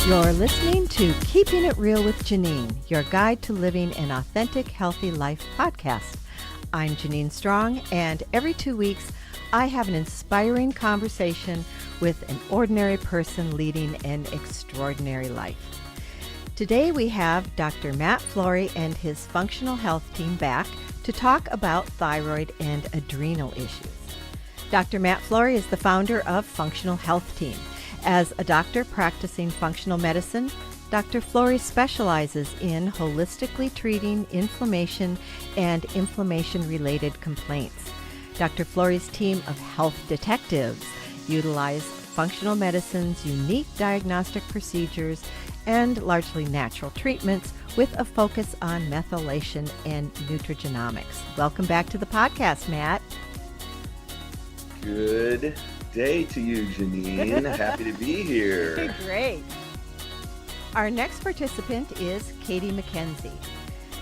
You're listening to Keeping It Real with Janine, your guide to living an authentic, healthy life podcast. I'm Janine Strong, and every 2 weeks, I have an inspiring conversation with an ordinary person leading an extraordinary life. Today, we have Dr. Matt Flory and his functional health team back to talk about thyroid and adrenal issues. Dr. Matt Flory is the founder of Functional Health Team. As a doctor practicing functional medicine, Dr. Flory specializes in holistically treating inflammation and inflammation-related complaints. Dr. Flory's team of health detectives utilize functional medicine's unique diagnostic procedures and largely natural treatments with a focus on methylation and nutrigenomics. Welcome back to the podcast, Matt. Good day to you, Janine. Happy to be here. Great. Our next participant is Katie MacKenzie.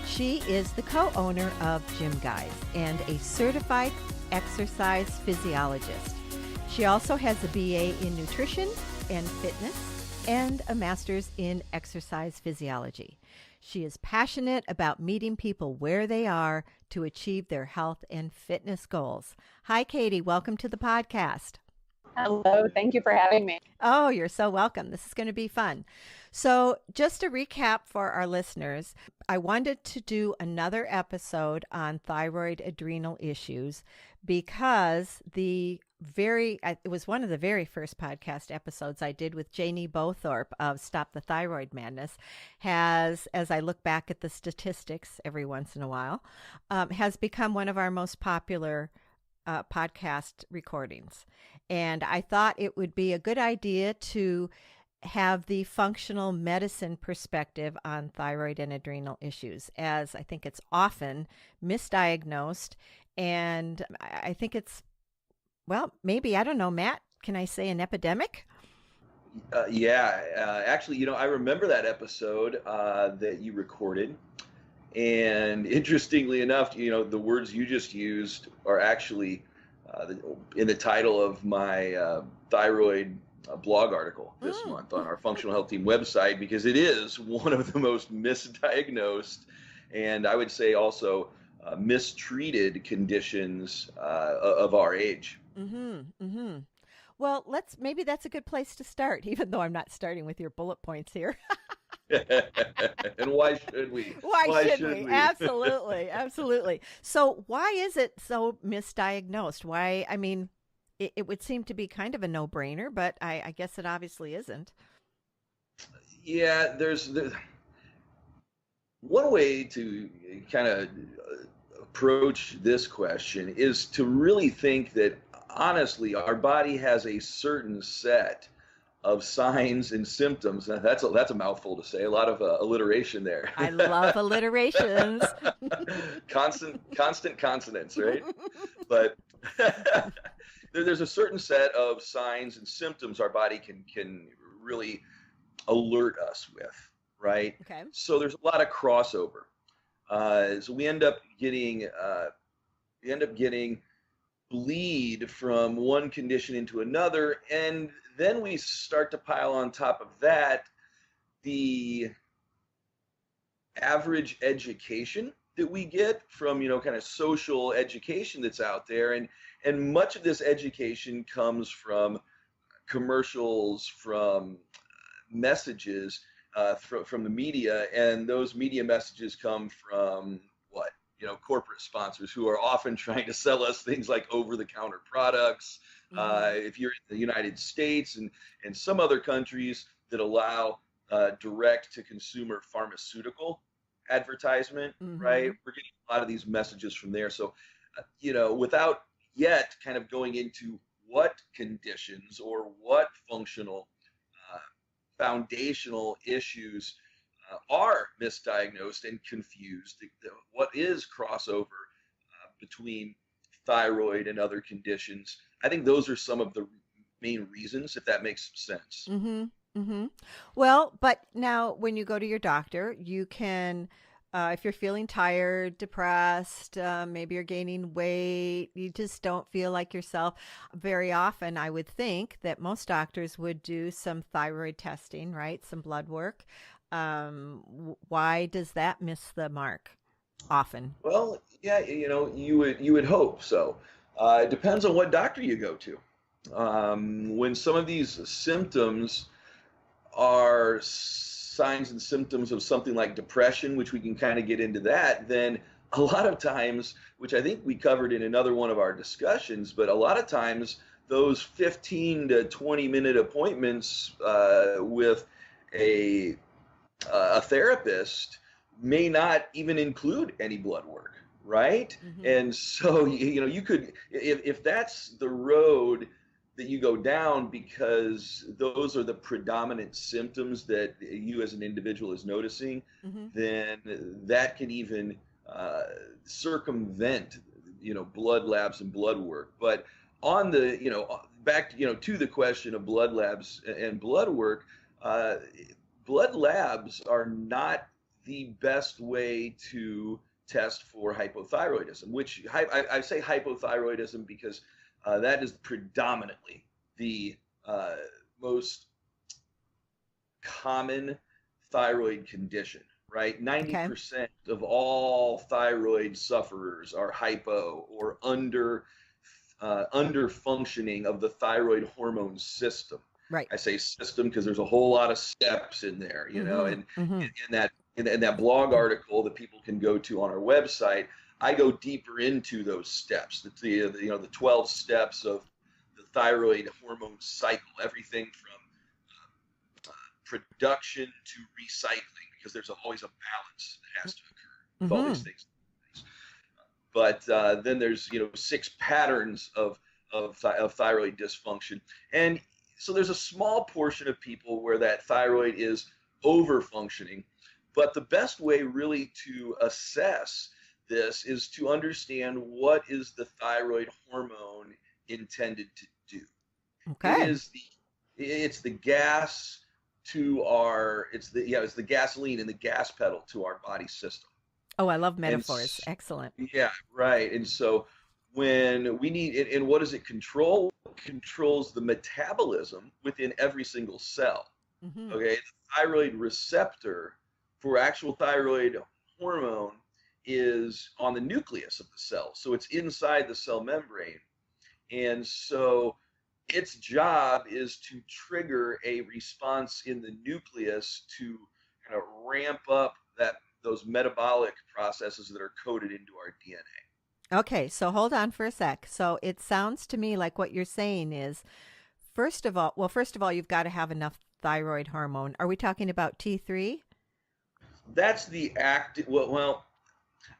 She is the co-owner of Gym Guys and a certified exercise physiologist. She also has a BA in nutrition and fitness and a master's in exercise physiology. She is passionate about meeting people where they are to achieve their health and fitness goals. Hi, Katie. Welcome to the podcast. Hello. Thank you for having me. Oh, you're so welcome. This is going to be fun. So just to recap for our listeners, I wanted to do another episode on thyroid adrenal issues because it was one of the very first podcast episodes I did with Janie Bowthorpe of Stop the Thyroid Madness as I look back at the statistics every once in a while, has become one of our most popular podcast recordings. And I thought it would be a good idea to have the functional medicine perspective on thyroid and adrenal issues, as I think it's often misdiagnosed. And I think it's, well, maybe, I don't know, Matt, can I say an epidemic? Actually, I remember that episode that you recorded. And interestingly enough, the words you just used are actually in the title of my thyroid blog article this month on our Functional Health Team website, because it is one of the most misdiagnosed and I would say also mistreated conditions of our age. Mm-hmm, mm-hmm. Well, maybe that's a good place to start, even though I'm not starting with your bullet points here. And why should we? Why should we? Absolutely. Absolutely. So why is it so misdiagnosed? Why? I mean, it would seem to be kind of a no-brainer, but I guess it obviously isn't. Yeah, there's one way to kind of approach this question is to really think that, honestly, our body has a certain set of signs and symptoms. Now, that's a mouthful to say. A lot of alliteration there. I love alliterations. constant consonants, right? But there's a certain set of signs and symptoms our body can really alert us with, right? Okay. So there's a lot of crossover. So we end up getting bleed from one condition into another, and then we start to pile on top of that the average education that we get from kind of social education that's out there, and much of this education comes from commercials, from messages from the media, and those media messages come from what? Corporate sponsors who are often trying to sell us things like over-the-counter products. If you're in the United States and some other countries that allow direct-to-consumer pharmaceutical advertisement, right? We're getting a lot of these messages from there. So, without yet kind of going into what conditions or what functional foundational issues are misdiagnosed and confused, what is crossover between thyroid and other conditions. I think those are some of the main reasons, if that makes sense. Mm-hmm. Mm-hmm. Well, but now when you go to your doctor, you can If you're feeling tired, depressed, maybe you're gaining weight, you just don't feel like yourself. Very often, I would think that most doctors would do some thyroid testing, right? Some blood work. Why does that miss the mark often? Well, yeah, you would hope so. It depends on what doctor you go to. When some of these symptoms are signs and symptoms of something like depression, which we can kind of get into that, then a lot of times, which I think we covered in another one of our discussions, but a lot of times those 15 to 20-minute appointments with a a therapist may not even include any blood work, right? Hmm. And so you could, if that's the road that you go down because those are the predominant symptoms that you as an individual is noticing, Hmm. then that can even uh, circumvent blood labs and blood work. But on the back to the question of blood labs and blood work, uh, blood labs are not the best way to test for hypothyroidism, which I say hypothyroidism because that is predominantly the uh, most common thyroid condition, right? Okay. 90% of all thyroid sufferers are hypo or under functioning of the thyroid hormone system. Right. I say system because there's a whole lot of steps in there, Hmm. and Hmm. in that blog article that people can go to on our website, I go deeper into those steps. The 12 steps of the thyroid hormone cycle, everything from production to recycling, because there's always a balance that has to occur with all these Hmm. things. But then there's 6 patterns of thyroid dysfunction, and so there's a small portion of people where that thyroid is over functioning. But the best way really to assess this is to understand what is the thyroid hormone intended to do. It Okay. is it's the gas to our it's the gasoline and the gas pedal to our body system. Oh, I love And metaphors. Excellent. yeah, right. And so when we need it, and what does it control? It controls the metabolism within every single cell. Hmm. Okay, the thyroid receptor for actual thyroid hormone is on the nucleus of the cell. So it's inside the cell membrane. And so its job is to trigger a response in the nucleus to kind of ramp up those metabolic processes that are coded into our DNA. Okay, so hold on for a sec. So it sounds to me like what you're saying is, first of all, you've got to have enough thyroid hormone. Are we talking about T3? That's the active. Well,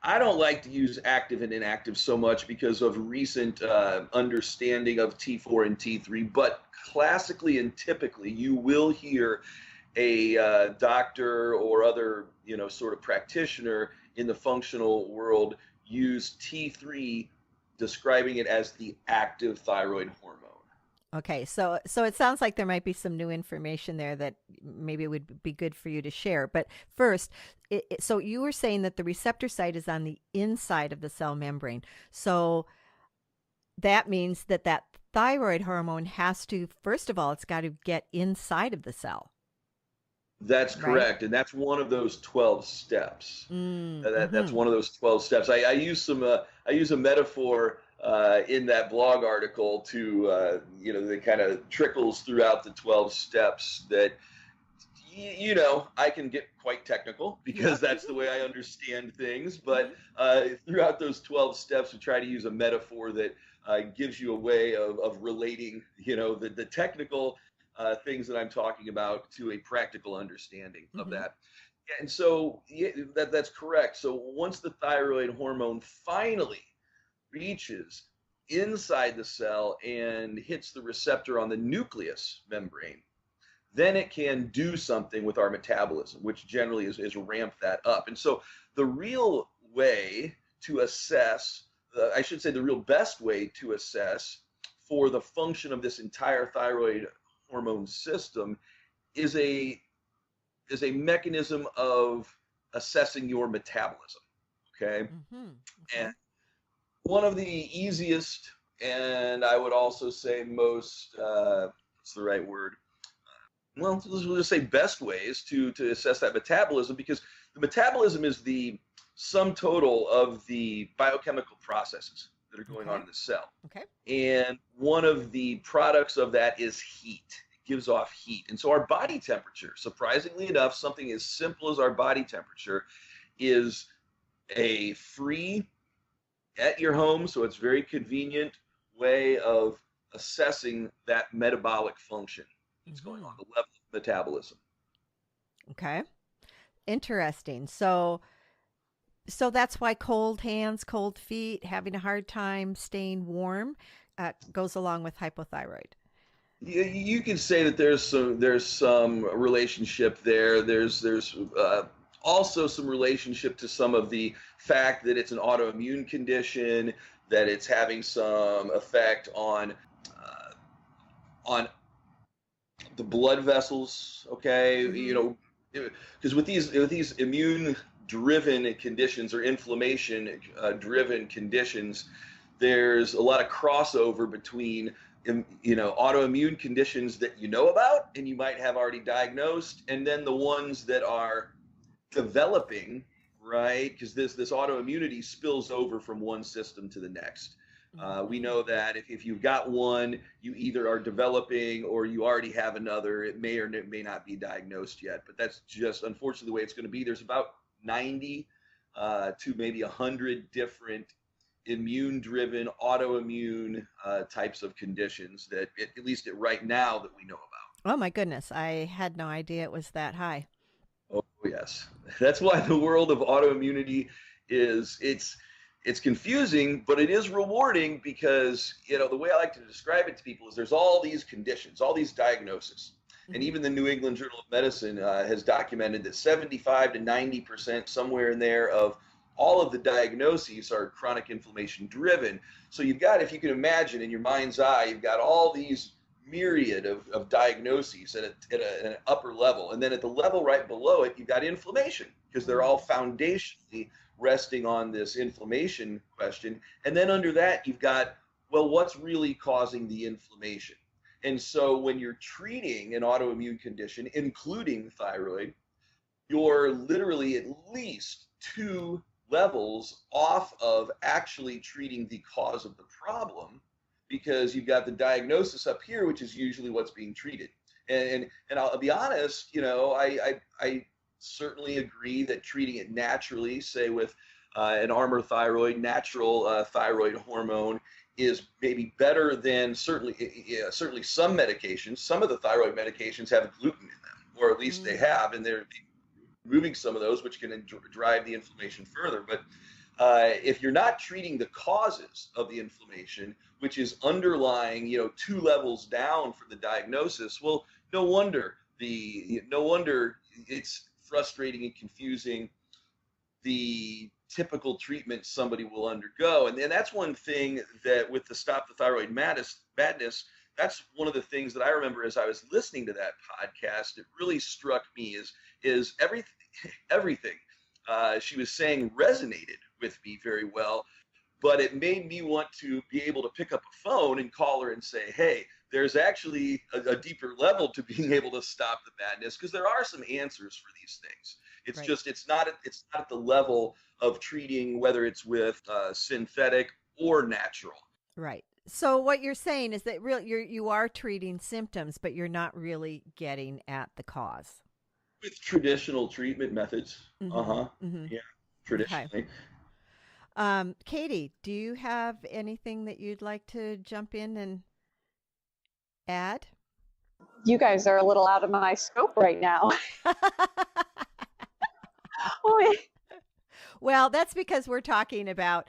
I don't like to use active and inactive so much because of recent understanding of T4 and T3. But classically and typically, you will hear a doctor or other sort of practitioner in the functional world use T3, describing it as the active thyroid hormone. Okay, so it sounds like there might be some new information there that maybe would be good for you to share. But first, so you were saying that the receptor site is on the inside of the cell membrane. So that means that that thyroid hormone has to, first of all, it's got to get inside of the cell, That's right? correct, and that's one of those 12 steps. That's Mm-hmm. one of those 12 steps. I use a metaphor in that blog article to that kind of trickles throughout the 12 steps that I can get quite technical because Yep. that's the way I understand things. Mm-hmm. But throughout those 12 steps, we try to use a metaphor that gives you a way of relating, the technical things that I'm talking about to a practical understanding of Mm-hmm. that. And so yeah, that's correct. So once the thyroid hormone finally reaches inside the cell and hits the receptor on the nucleus membrane, then it can do something with our metabolism, which generally is ramp that up. And so the real way to assess, I should say, the real best way to assess for the function of this entire thyroid hormone system is a mechanism of assessing your metabolism. Okay. Mm-hmm. Okay. And one of the easiest, and I would also say most, what's the right word? Well, we'll just say best ways to assess that metabolism, because the metabolism is the sum total of the biochemical processes that are going on Okay. in the cell. Okay. And one of the products of that is heat. It gives off heat. And so our body temperature, surprisingly enough, something as simple as our body temperature is a free at your home, so it's very convenient way of assessing that metabolic function that's going Mm-hmm. on, the level of metabolism. Okay. Interesting. So that's why cold hands, cold feet, having a hard time staying warm goes along with hypothyroid. You can say that there's some relationship there. There's also some relationship to some of the fact that it's an autoimmune condition, that it's having some effect on the blood vessels. Okay, Mm-hmm. because with these immune driven conditions or inflammation driven conditions, there's a lot of crossover between autoimmune conditions that you know about and you might have already diagnosed, and then the ones that are developing, right? Because this autoimmunity spills over from one system to the next. We Mm-hmm. know that if you've got one, you either are developing or you already have another. It may or may not be diagnosed yet, but that's just unfortunately the way it's going to be. There's about 90 to maybe 100 different immune-driven, autoimmune types of conditions that, at least right now, that we know about. Oh my goodness, I had no idea it was that high. Oh yes, that's why the world of autoimmunity it's confusing, but it is rewarding, because the way I like to describe it to people is there's all these conditions, all these diagnoses, and Mm-hmm. even the New England Journal of Medicine has documented that 75 to 90%, somewhere in there, of all of the diagnoses are chronic inflammation driven. So you've got, if you can imagine in your mind's eye, you've got all these myriad of diagnoses at an upper level. And then at the level right below it, you've got inflammation, because they're all foundationally resting on this inflammation question. And then under that, you've got, well, what's really causing the inflammation? And so when you're treating an autoimmune condition, including thyroid, you're literally at least two levels off of actually treating the cause of the problem, because you've got the diagnosis up here, which is usually what's being treated. And I'll be honest, I certainly agree that treating it naturally, say with an Armour thyroid, natural thyroid hormone, is maybe better than certainly some medications. Some of the thyroid medications have gluten in them, or at least they Mm-hmm. have, and they're removing some of those, which can drive the inflammation further. But if you're not treating the causes of the inflammation, which is underlying, two levels down from the diagnosis, well, no wonder it's frustrating and confusing, the typical treatment somebody will undergo. And that's one thing that with the Stop the Thyroid Madness, that's one of the things that I remember as I was listening to that podcast. It really struck me is everything she was saying resonated with me very well, but it made me want to be able to pick up a phone and call her and say, hey, there's actually a deeper level to being able to stop the madness, because there are some answers for these things. It's Right. just it's not at the level of treating whether it's with synthetic or natural. Right. So what you're saying is that you are treating symptoms, but you're not really getting at the cause. With traditional treatment methods. Mm-hmm. Uh-huh. Mm-hmm. Yeah, Okay. traditionally. Katie, do you have anything that you'd like to jump in and add? You guys are a little out of my scope right now. Well, that's because we're talking about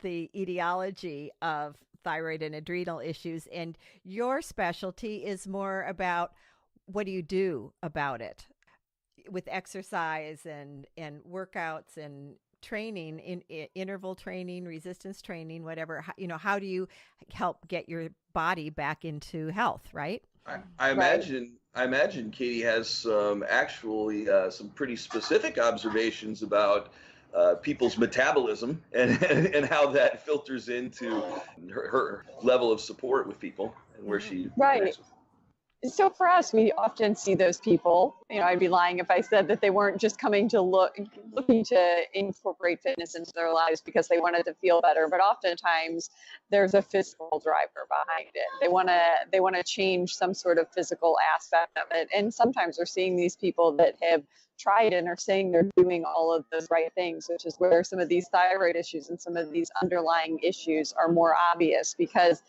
the etiology of thyroid and adrenal issues, and your specialty is more about what do you do about it with exercise and workouts and training in interval training, resistance training, whatever. How do you help get your body back into health, right? I Right. imagine Katie has some pretty specific observations about people's metabolism and how that filters into her level of support with people and where Mhm. she Right. connects with. So for us, we often see those people. I'd be lying if I said that they weren't just coming to looking to incorporate fitness into their lives because they wanted to feel better. But oftentimes, there's a physical driver behind it. They want to change some sort of physical aspect of it. And sometimes we're seeing these people that have tried and are saying they're doing all of those right things, which is where some of these thyroid issues and some of these underlying issues are more obvious because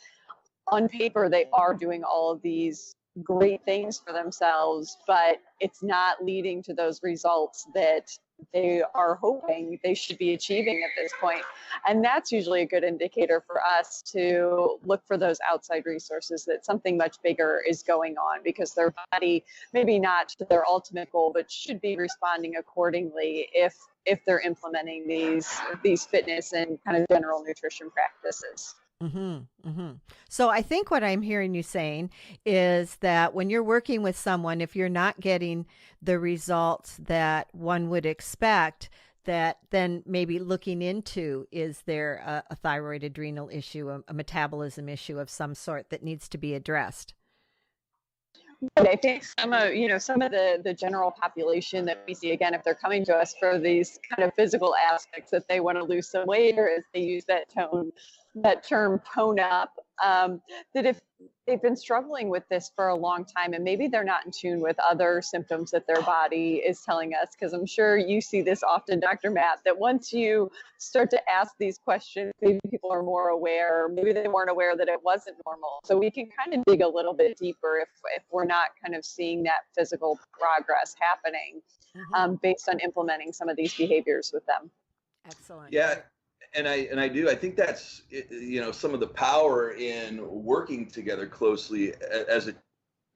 on paper they are doing all of these great things for themselves, but it's not leading to those results that they are hoping they should be achieving at this point. And that's usually a good indicator for us to look for those outside resources that something much bigger is going on because their body, maybe not to their ultimate goal, but should be responding accordingly if they're implementing these fitness and kind of general nutrition practices. Mm-hmm, mm-hmm. So I think what I'm hearing you saying is that when you're working with someone, if you're not getting the results that one would expect, that then maybe looking into is there a thyroid adrenal issue, a metabolism issue of some sort that needs to be addressed. But I think some of the general population that we see, again, if they're coming to us for these kind of physical aspects that they want to lose some weight, or as they use that term tone up, that if they've been struggling with this for a long time and maybe they're not in tune with other symptoms that their body is telling us, because I'm sure you see this often, Dr. Matt, that once you start to ask these questions, maybe people are more aware, maybe they weren't aware that it wasn't normal. So we can kind of dig a little bit deeper if we're not kind of seeing that physical progress happening, Mm-hmm. based on implementing some of these behaviors with them. Excellent. Yeah, and I do. I think that's some of the power in working together closely as a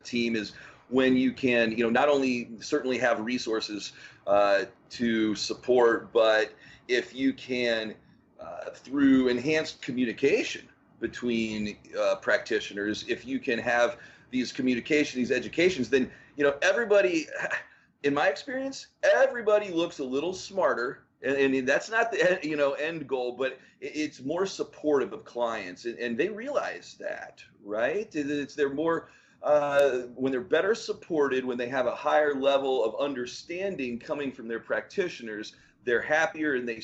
team is when you can not only certainly have resources to support, but if you can through enhanced communication between practitioners, if you can have these educations, then everybody, in my experience, everybody looks a little smarter, and that's not the end goal, but it's more supportive of clients, and they realize that, right? They're more when they're better supported, when they have a higher level of understanding coming from their practitioners, they're happier and they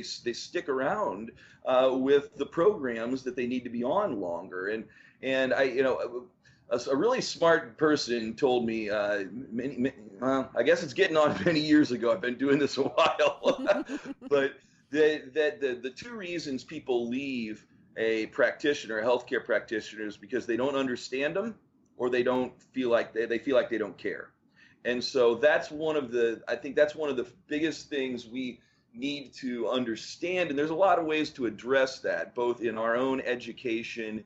stick around with the programs that they need to be on longer. And a really smart person told me well, I guess it's getting on many years ago. I've been doing this a while, but the two reasons people leave a practitioner, a healthcare practitioner, is because they don't understand them or they don't feel like they feel like they don't care. And so I think that's one of the biggest things we need to understand. And there's a lot of ways to address that, both in our own education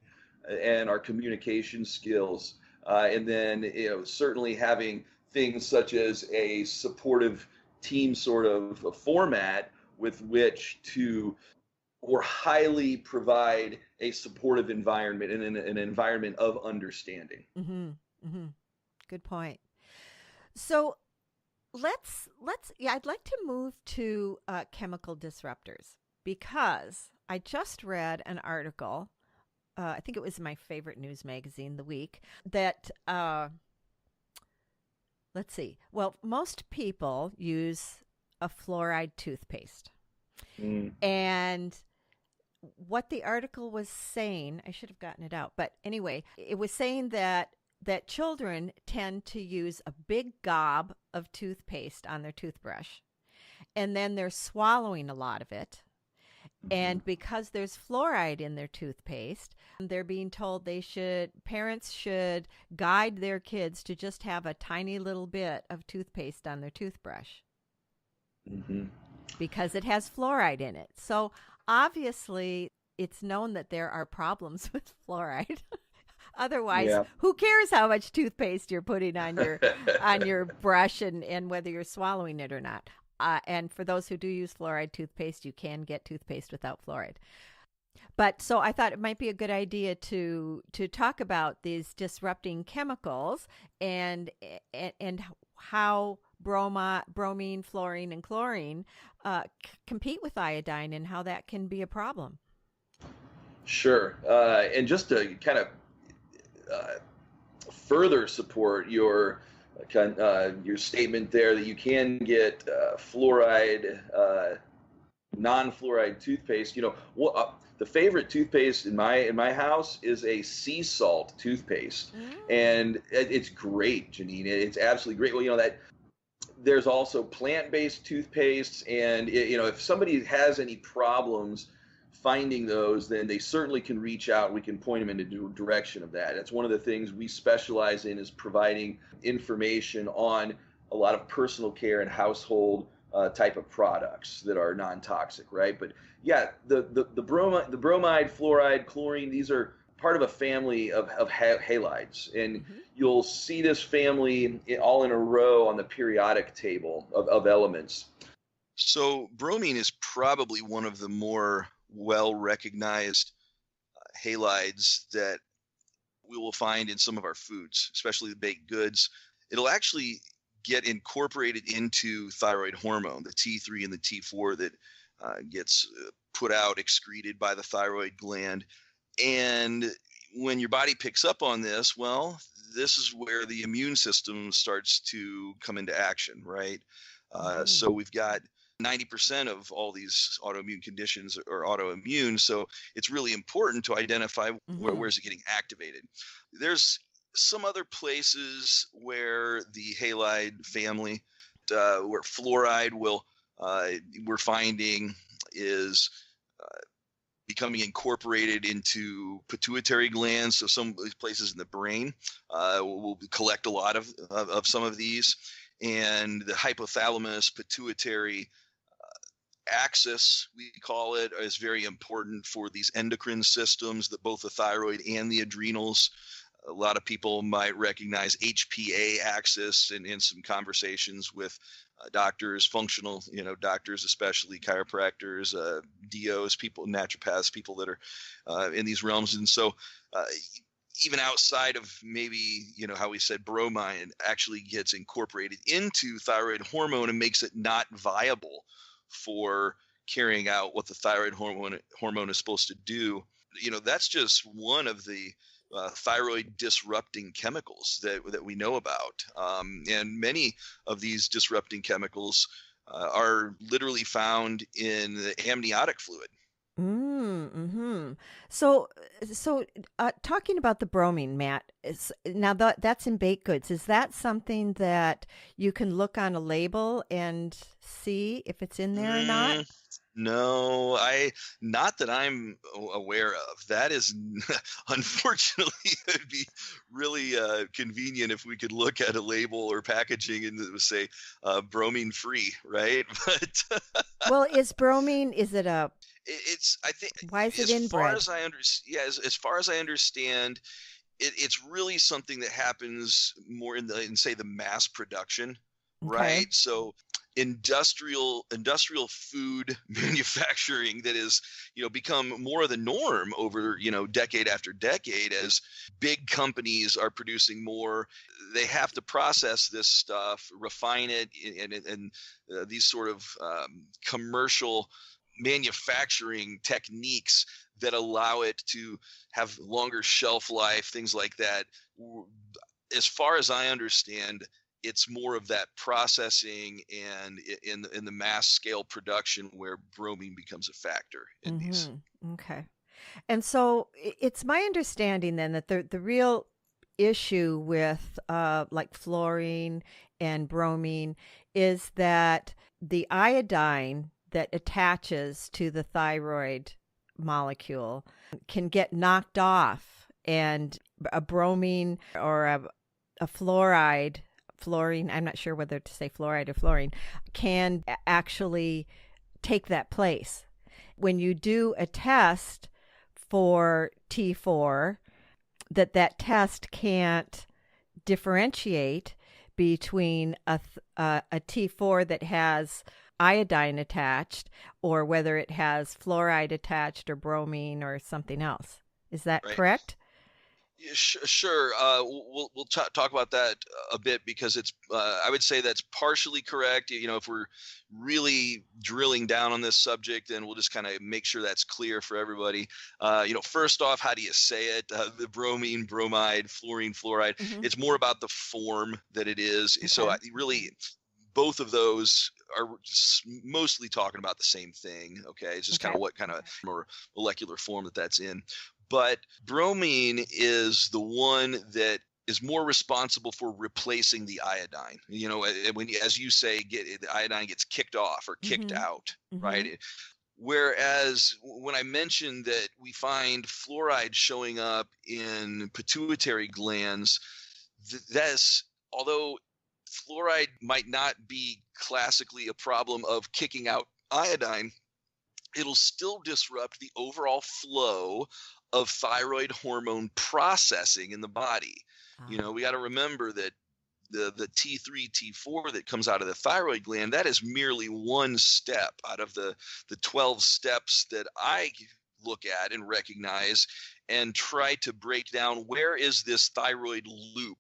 and our communication skills. And then, certainly having things such as a supportive team sort of a format with which to or highly provide a supportive environment and an environment of understanding. Mm-hmm. Mm-hmm. Good point. So yeah, I'd like to move to chemical disruptors because I just read an article. I think it was my favorite news magazine, The Week, that let's see. Well, most people use a fluoride toothpaste. Mm. And what the article was saying, I should have gotten it out, but anyway, it was saying that children tend to use a big gob of toothpaste on their toothbrush, and then they're swallowing a lot of it. And because there's fluoride in their toothpaste, they're being told parents should guide their kids to just have a tiny little bit of toothpaste on their toothbrush Mm-hmm. because it has fluoride in it. So obviously, it's known that there are problems with fluoride. Otherwise, Yeah. who cares how much toothpaste you're putting on your brush and whether you're swallowing it or not? And for those who do use fluoride toothpaste, you can get toothpaste without fluoride. But so I thought it might be a good idea to talk about these disrupting chemicals and and how bromine, fluorine, and chlorine compete with iodine and how that can be a problem. Sure. And just to kind of uh, further support your statement there that you can get fluoride, non-fluoride toothpaste. The favorite toothpaste in my house is a sea salt toothpaste, Mm. and it's great, Janine. It's absolutely great. Well, that there's also plant-based toothpastes, and if somebody has any problems finding those, then they certainly can reach out. We can point them in the direction of that. That's one of the things we specialize in, is providing information on a lot of personal care and household type of products that are non-toxic, right? But yeah, the bromide, fluoride, chlorine, these are part of a family of halides, and Hmm. you'll see this family all in a row on the periodic table of elements. So bromine is probably one of the more well recognized halides that we will find in some of our foods, especially the baked goods. It'll actually get incorporated into thyroid hormone, the T3 and the T4 that gets put out, excreted by the thyroid gland. And when your body picks up on this, well, this is where the immune system starts to come into action, right? So Mm. we've got 90% of all these autoimmune conditions are autoimmune. So it's really important to identify Hmm. where's it getting activated. There's some other places where the halide family, where fluoride we're finding is becoming incorporated into pituitary glands. So some of these places in the brain will collect a lot of some of these. And the hypothalamus pituitary axis, we call it, is very important for these endocrine systems, that both the thyroid and the adrenals. A lot of people might recognize HPA axis in some conversations with doctors, functional, doctors, especially chiropractors, DOs, people, naturopaths, people that are in these realms. And so uh, even outside of maybe, how we said bromine actually gets incorporated into thyroid hormone and makes it not viable for carrying out what the thyroid hormone is supposed to do. That's just one of the thyroid disrupting chemicals that we know about. And many of these disrupting chemicals are literally found in the amniotic fluid. Mm-hmm. So, talking about the bromine, Matt, is now that's in baked goods. Is that something that you can look on a label and see if it's in there or not? Mm, no, not that I'm aware of. That is, unfortunately, it'd be really convenient if we could look at a label or packaging and it would say bromine free, right? But Well, is bromine, is it a, it's, I think, why is it as far inbred? as I understand, yeah, as far as I understand, it's really something that happens more in say the mass production, Okay. right? So industrial food manufacturing that is become more of the norm over decade after decade, as big companies are producing more. They have to process this stuff, refine it, and these sort of commercial manufacturing techniques that allow it to have longer shelf life, things like that. As far as I understand, it's more of that processing and in the mass scale production where bromine becomes a factor in these. Mm-hmm. Okay. And so it's my understanding then that the real issue with like fluorine and bromine is that the iodine that attaches to the thyroid molecule can get knocked off, and a bromine or a fluoride, fluorine, I'm not sure whether to say fluoride or fluorine, can actually take that place. When you do a test for T4, that test can't differentiate between a T4 that has iodine attached or whether it has fluoride attached or bromine or something else. Is that Right. correct? Yeah, sure. We'll talk about that a bit because it's. I would say that's partially correct. You know, if we're really drilling down on this subject, then we'll just kind of make sure that's clear for everybody. You know, first off, how do you say it? The bromine, bromide, fluorine, fluoride. Mm-hmm. It's more about the form that it is. Okay. So really, both of those are mostly talking about the same thing. Okay, it's just kind of what kind of more molecular form that's in. But bromine is the one that is more responsible for replacing the iodine. You know, when, as you say, the iodine gets kicked off or kicked out, right? Whereas when I mentioned that we find fluoride showing up in pituitary glands, that's, although fluoride might not be classically a problem of kicking out iodine, it'll still disrupt the overall flow of thyroid hormone processing in the body. You know, we got to remember that the T3, T4 that comes out of the thyroid gland, that is merely one step out of the 12 steps that I look at and recognize and try to break down where is this thyroid loop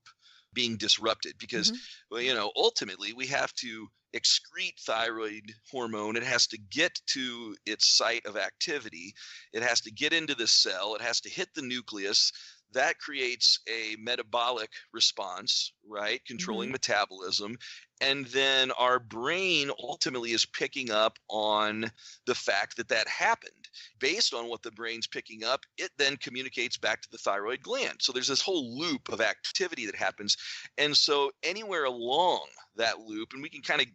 being disrupted, because well, you know, ultimately we have to excrete thyroid hormone. It has to get to its site of activity. It has to get into the cell. It has to hit the nucleus. That creates a metabolic response, right? Controlling metabolism. And then our brain ultimately is picking up on the fact that that happened. Based on what the brain's picking up, it then communicates back to the thyroid gland. So there's this whole loop of activity that happens. And so anywhere along that loop, and we can kind of,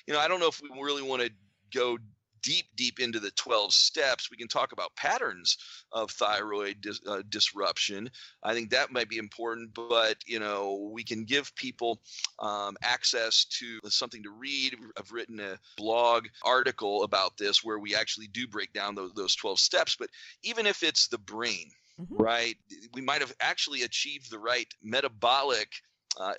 you know, I don't know if we really want to go deep into the 12 steps. We can talk about patterns of thyroid disruption. I think that might be important, but you know, we can give people access to something to read. I've written a blog article about this where we actually do break down those 12 steps. But even if it's the brain, right, we might have actually achieved the right metabolic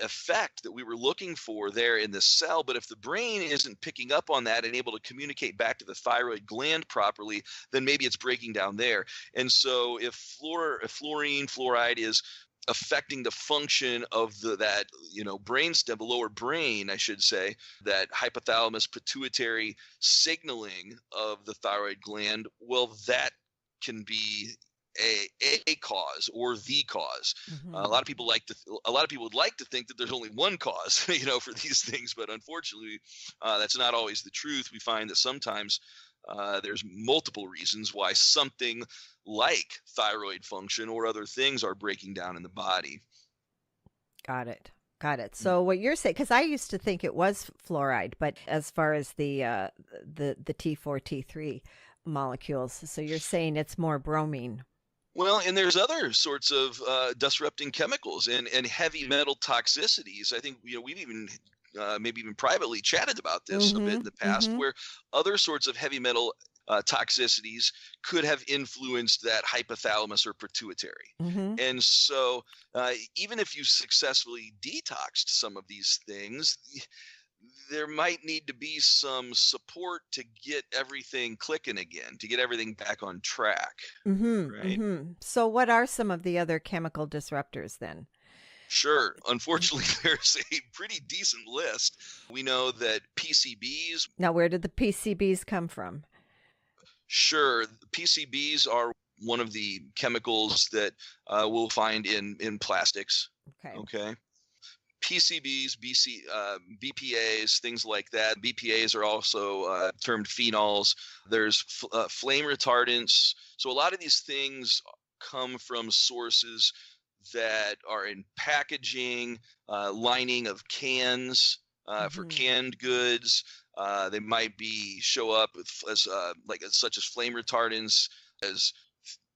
effect that we were looking for there in the cell. But if the brain isn't picking up on that and able to communicate back to the thyroid gland properly, then maybe it's breaking down there. And so if fluorine, fluoride is affecting the function of that, you know, brainstem, the lower brain, I should say, that hypothalamus pituitary signaling of the thyroid gland, well, that can be a cause or the cause. A lot of people would like to think that there's only one cause, you know, for these things, but unfortunately, that's not always the truth. We find that sometimes there's multiple reasons why something like thyroid function or other things are breaking down in the body. Got it. So what you're saying, because I used to think it was fluoride, but as far as the T4, T3 molecules, so you're saying it's more bromine. Well, and there's other sorts of disrupting chemicals and heavy metal toxicities. I think, you know, we've even maybe even privately chatted about this a bit in the past, where other sorts of heavy metal toxicities could have influenced that hypothalamus or pituitary. And so even if you successfully detoxed some of these things, there might need to be some support to get everything clicking again, to get everything back on track. Right? So what are some of the other chemical disruptors then? Sure. Unfortunately, there's a pretty decent list. We know that PCBs. Now, where did the PCBs come from? Sure. PCBs are one of the chemicals that we'll find in plastics. Okay. PCBs, BPAs, things like that. BPAs are also termed phenols. There's flame retardants. So a lot of these things come from sources that are in packaging, lining of cans for canned goods. They might show up as such as flame retardants, as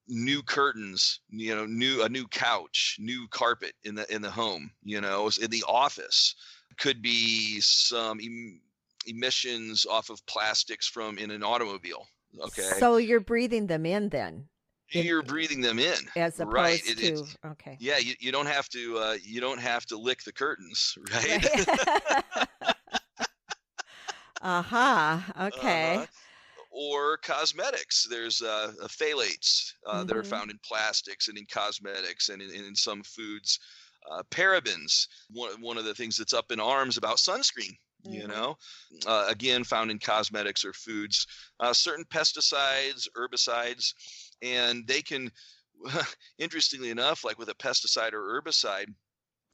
new curtains, you know, a new couch, new carpet in the home, you know, in the office. Could be some emissions off of plastics in an automobile. Okay. So you're breathing them in then? in You're breathing them in, as right? opposed to okay. Yeah, you don't have to lick the curtains, right? Right. Aha. Uh-huh. Okay. Or cosmetics. There's phthalates that are Mhm. found in plastics and in cosmetics and in some foods. Parabens, one of the things that's up in arms about sunscreen. Mhm. Again, found in cosmetics or foods. Certain pesticides, herbicides, and they can, interestingly enough, like with a pesticide or herbicide,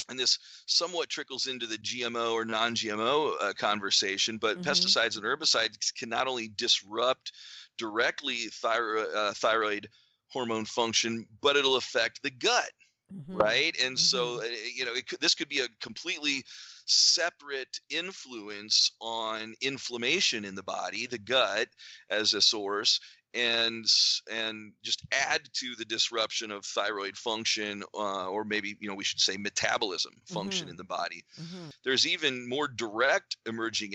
and this somewhat trickles into the GMO or non-GMO conversation, but Mhm. pesticides and herbicides can not only disrupt directly thyroid hormone function, but it'll affect the gut, Mhm. right? And so, Mhm. this could be a completely separate influence on inflammation in the body, the gut as a source, and just add to the disruption of thyroid function, or maybe we should say metabolism function Mhm. in the body. Mhm. There's even more direct emerging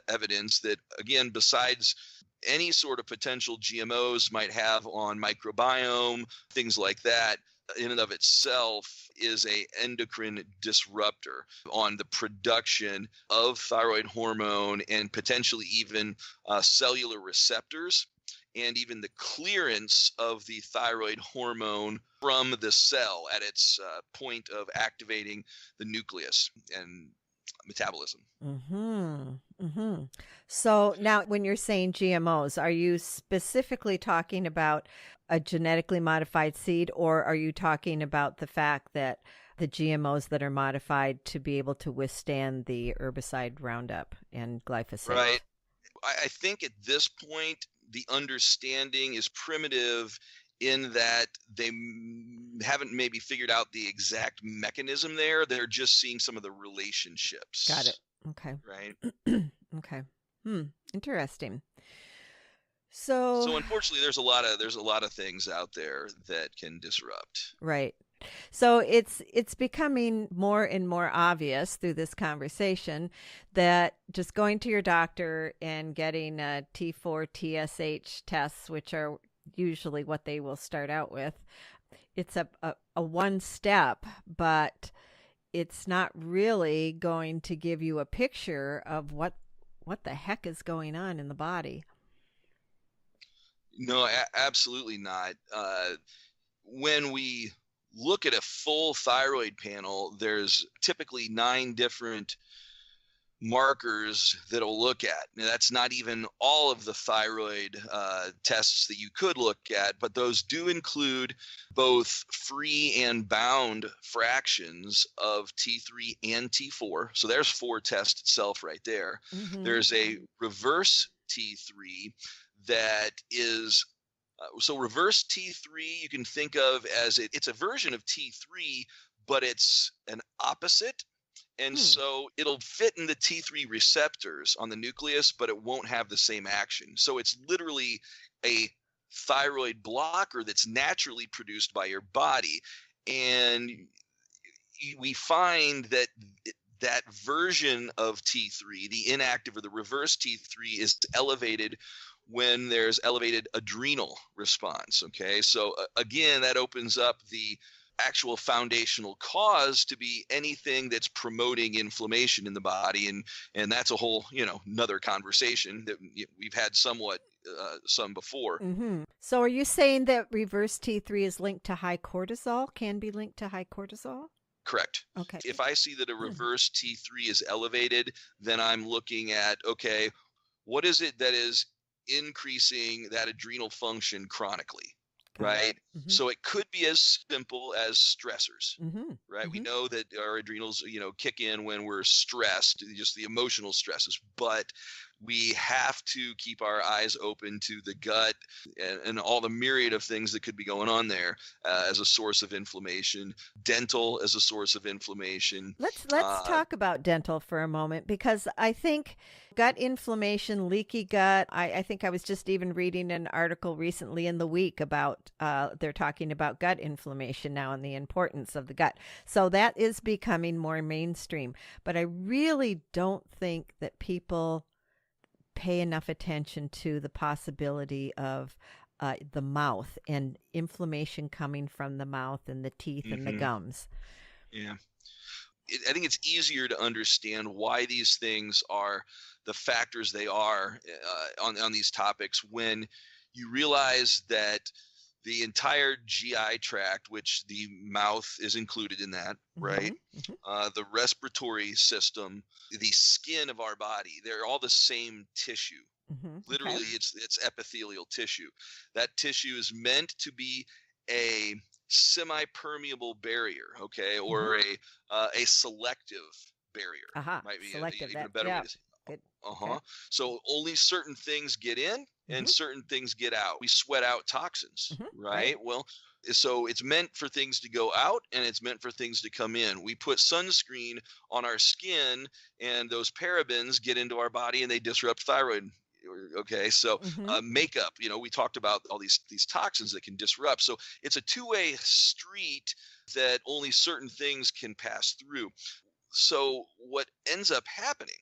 evidence that, again, besides any sort of potential GMOs might have on microbiome, things like that, in and of itself is a endocrine disruptor on the production of thyroid hormone and potentially even cellular receptors, and even the clearance of the thyroid hormone from the cell at its point of activating the nucleus and metabolism. Mhm. Mhm. So now when you're saying GMOs, are you specifically talking about a genetically modified seed, or are you talking about the fact that the GMOs that are modified to be able to withstand the herbicide Roundup and Right. glyphosate? I think at this point, the understanding is primitive in that they haven't maybe figured out the exact mechanism there. They're just seeing some of the Got it. relationships, Okay. right? Okay. Hmm. Interesting. So, So unfortunately, there's a lot of things out there that can disrupt. right. So it's becoming more and more obvious through this conversation that just going to your doctor and getting a T4 TSH tests, which are usually what they will start out with, it's a one step, but it's not really going to give you a picture of what the heck is going on in the body. No, absolutely not. When we look at a full thyroid panel, there's typically 9 different markers that'll look at. Now, that's not even all of the thyroid tests that you could look at, but those do include both free and bound fractions of T3 and T4. So there's 4 tests itself right there. Mhm. There's a reverse T3 that is so reverse T3 you can think of as it's a version of T3, but it's an opposite, and Hmm. so it'll fit in the T3 receptors on the nucleus, but it won't have the same action. So it's literally a thyroid blocker that's naturally produced by your body. And we find that that version of T3, the inactive or the reverse T3, is elevated when there's elevated adrenal response. Okay. So again, that opens up the actual foundational cause to be anything that's promoting inflammation in the body, and that's a whole another conversation that we've had somewhat some before. Mhm. So are you saying that reverse T3 is linked to high cortisol, can be linked to high cortisol? Correct. Okay. If I see that a reverse T3 is elevated, then I'm looking at, okay, what is it that is increasing that adrenal function chronically, Got it. right? Mhm. So it could be as simple as stressors, Mhm. right? We Mhm. know that our adrenals, kick in when we're stressed, just the emotional stresses, but we have to keep our eyes open to the gut and all the myriad of things that could be going on there as a source of inflammation, dental as a source of inflammation. Let's talk about dental for a moment, because I think gut inflammation, leaky gut. I think I was just even reading an article recently in the week about they're talking about gut inflammation now and the importance of the gut. So that is becoming more mainstream. But I really don't think that people pay enough attention to the possibility of the mouth and inflammation coming from the mouth and the teeth and the Hmm. gums. Yeah. I think it's easier to understand why these things are the factors they are on these topics when you realize that the entire GI tract, which the mouth is included in that, right? Hmm. Hmm. The respiratory system, the skin of our body, they're all the same tissue. Hmm. Okay. Literally, it's epithelial tissue. That tissue is meant to be a semi-permeable barrier, okay, Hmm. or a selective barrier Aha. might be Selective. even a That. better way Yeah. to say. Good. Okay. Uh-huh. So only certain things get in and Hmm. certain things get out. We sweat out toxins, Hmm. Right. right? Well, so it's meant for things to go out and it's meant for things to come in. We put sunscreen on our skin and those parabens get into our body and they disrupt thyroid. Okay, so Hmm. makeup, we talked about all these toxins that can disrupt. So it's a two-way street that only certain things can pass through. So what ends up happening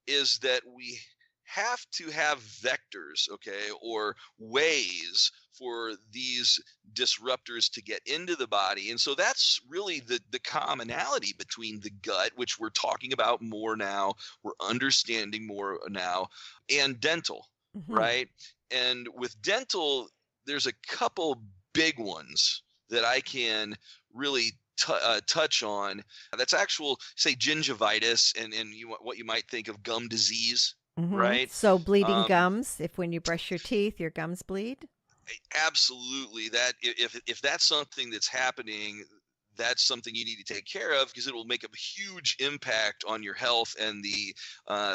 is that we have to have vectors, okay, or ways for these disruptors to get into the body. And so that's really the commonality between the gut, which we're talking about more now, we're understanding more now, and dental, Hmm. right? And with dental, there's a couple big ones that I can really touch on. That's actual, say, gingivitis and what you might think of gum disease, Hmm. right? So bleeding Um, gums, if when you brush your teeth, your gums bleed. Absolutely. That if that's something that's happening, that's something you need to take care of because it will make a huge impact on your health and the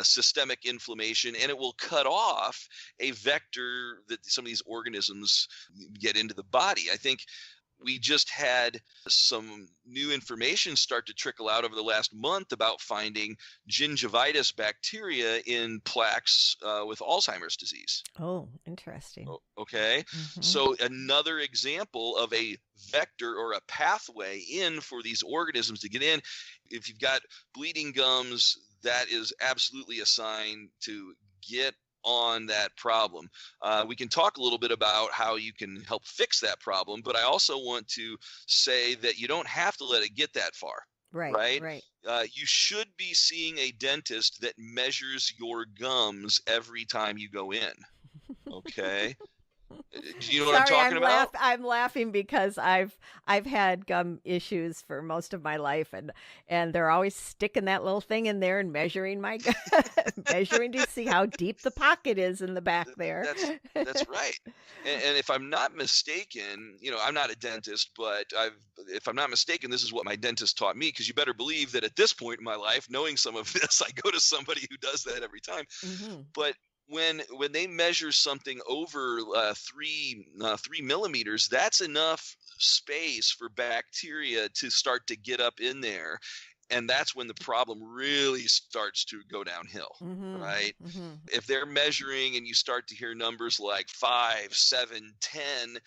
systemic inflammation, and it will cut off a vector that some of these organisms get into the body. I think we just had some new information start to trickle out over the last month about finding gingivitis bacteria in plaques with Alzheimer's disease. Oh, interesting. Okay. Hmm. So another example of a vector or a pathway in for these organisms to get in. If you've got bleeding gums, that is absolutely a sign to get on that problem. We can talk a little bit about how you can help fix that problem, but I also want to say that you don't have to let it get that far, Right. right? Right. You should be seeing a dentist that measures your gums every time you go in. Okay. Do you know what I'm Sorry, talking about? I'm laughing because I've had gum issues for most of my life, and they're always sticking that little thing in there and measuring my measuring to see how deep the pocket is in the back there. That's right. And if I'm not mistaken, I'm not a dentist, but if I'm not mistaken, this is what my dentist taught me. Because you better believe that at this point in my life, knowing some of this, I go to somebody who does that every time. Hmm. But when they measure something over 3 millimeters, that's enough space for bacteria to start to get up in there, and that's when the problem really starts to go downhill, Hmm. right? Hmm. If they're measuring and you start to hear numbers like 5, 7, 10,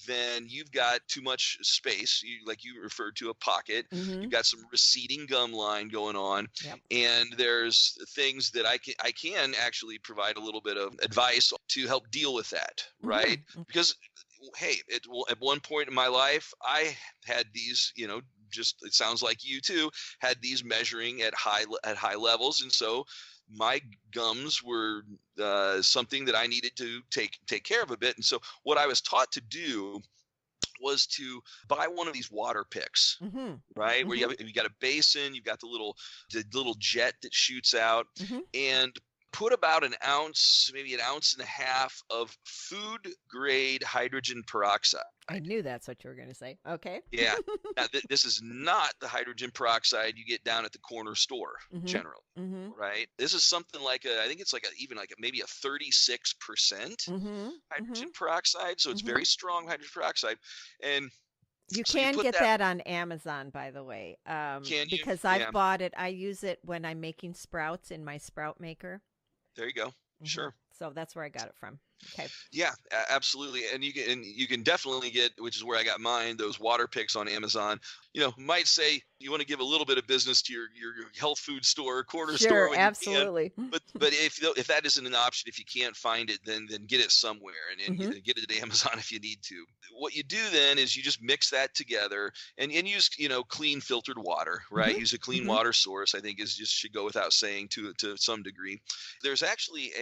then you've got too much space. Like you referred to, a pocket. Hmm. You've got some receding gum line going on, Yep. and there's things that I can actually provide a little bit of advice to help deal with that, Hmm. right? Because hey, at one point in my life, I had these, just it sounds like you too had these measuring at high levels, and so my gums were something that I needed to take care of a bit. And so what I was taught to do was to buy one of these water picks, Hmm. right? Where Hmm. you got a basin, you've got the little jet that shoots out, Hmm. and put about an ounce, maybe an ounce and a half of food grade hydrogen peroxide. I knew that's what you were going to say. Okay. Yeah. Now, this is not the hydrogen peroxide you get down at the corner store Hmm. generally, Hmm. right? This is something like I think it's like maybe a 36% Hmm. Hmm. hydrogen peroxide. So it's Hmm. very strong hydrogen peroxide. And You so you can put get that, that on Amazon, by the way, can you? because I've Yeah, bought it. I use it when I'm making sprouts in my sprout maker. there you go. Hmm. Sure. So that's where I got it from. Okay. Yeah, absolutely. And you can definitely get, which is where I got mine, those water picks on Amazon. Might say you want to give a little bit of business to your health food store, corner store Sure, when you can. absolutely. But if that isn't an option, if you can't find it, then get it somewhere and Mhm. get it at Amazon if you need to. What you do then is you just mix that together and use clean filtered water, right? Mhm. Use a clean Mhm. water source. I think is just should go without saying to some degree. There's actually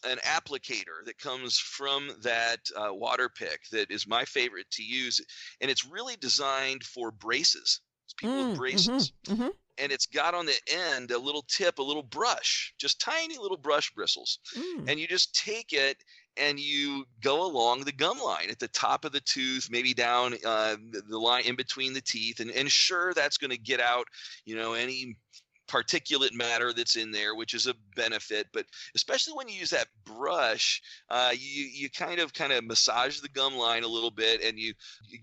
an applicator that comes from that water pick that is my favorite to use, and it's really designed for braces. It's people with Mhm. braces, Mhm. and it's got on the end a little tip, a little brush, just tiny little brush bristles, Mm. and you just take it and you go along the gum line at the top of the tooth, maybe down the line in between the teeth, and sure, that's going to get out any particulate matter that's in there, which is a benefit. But especially when you use that brush, you kind of massage the gum line a little bit, and you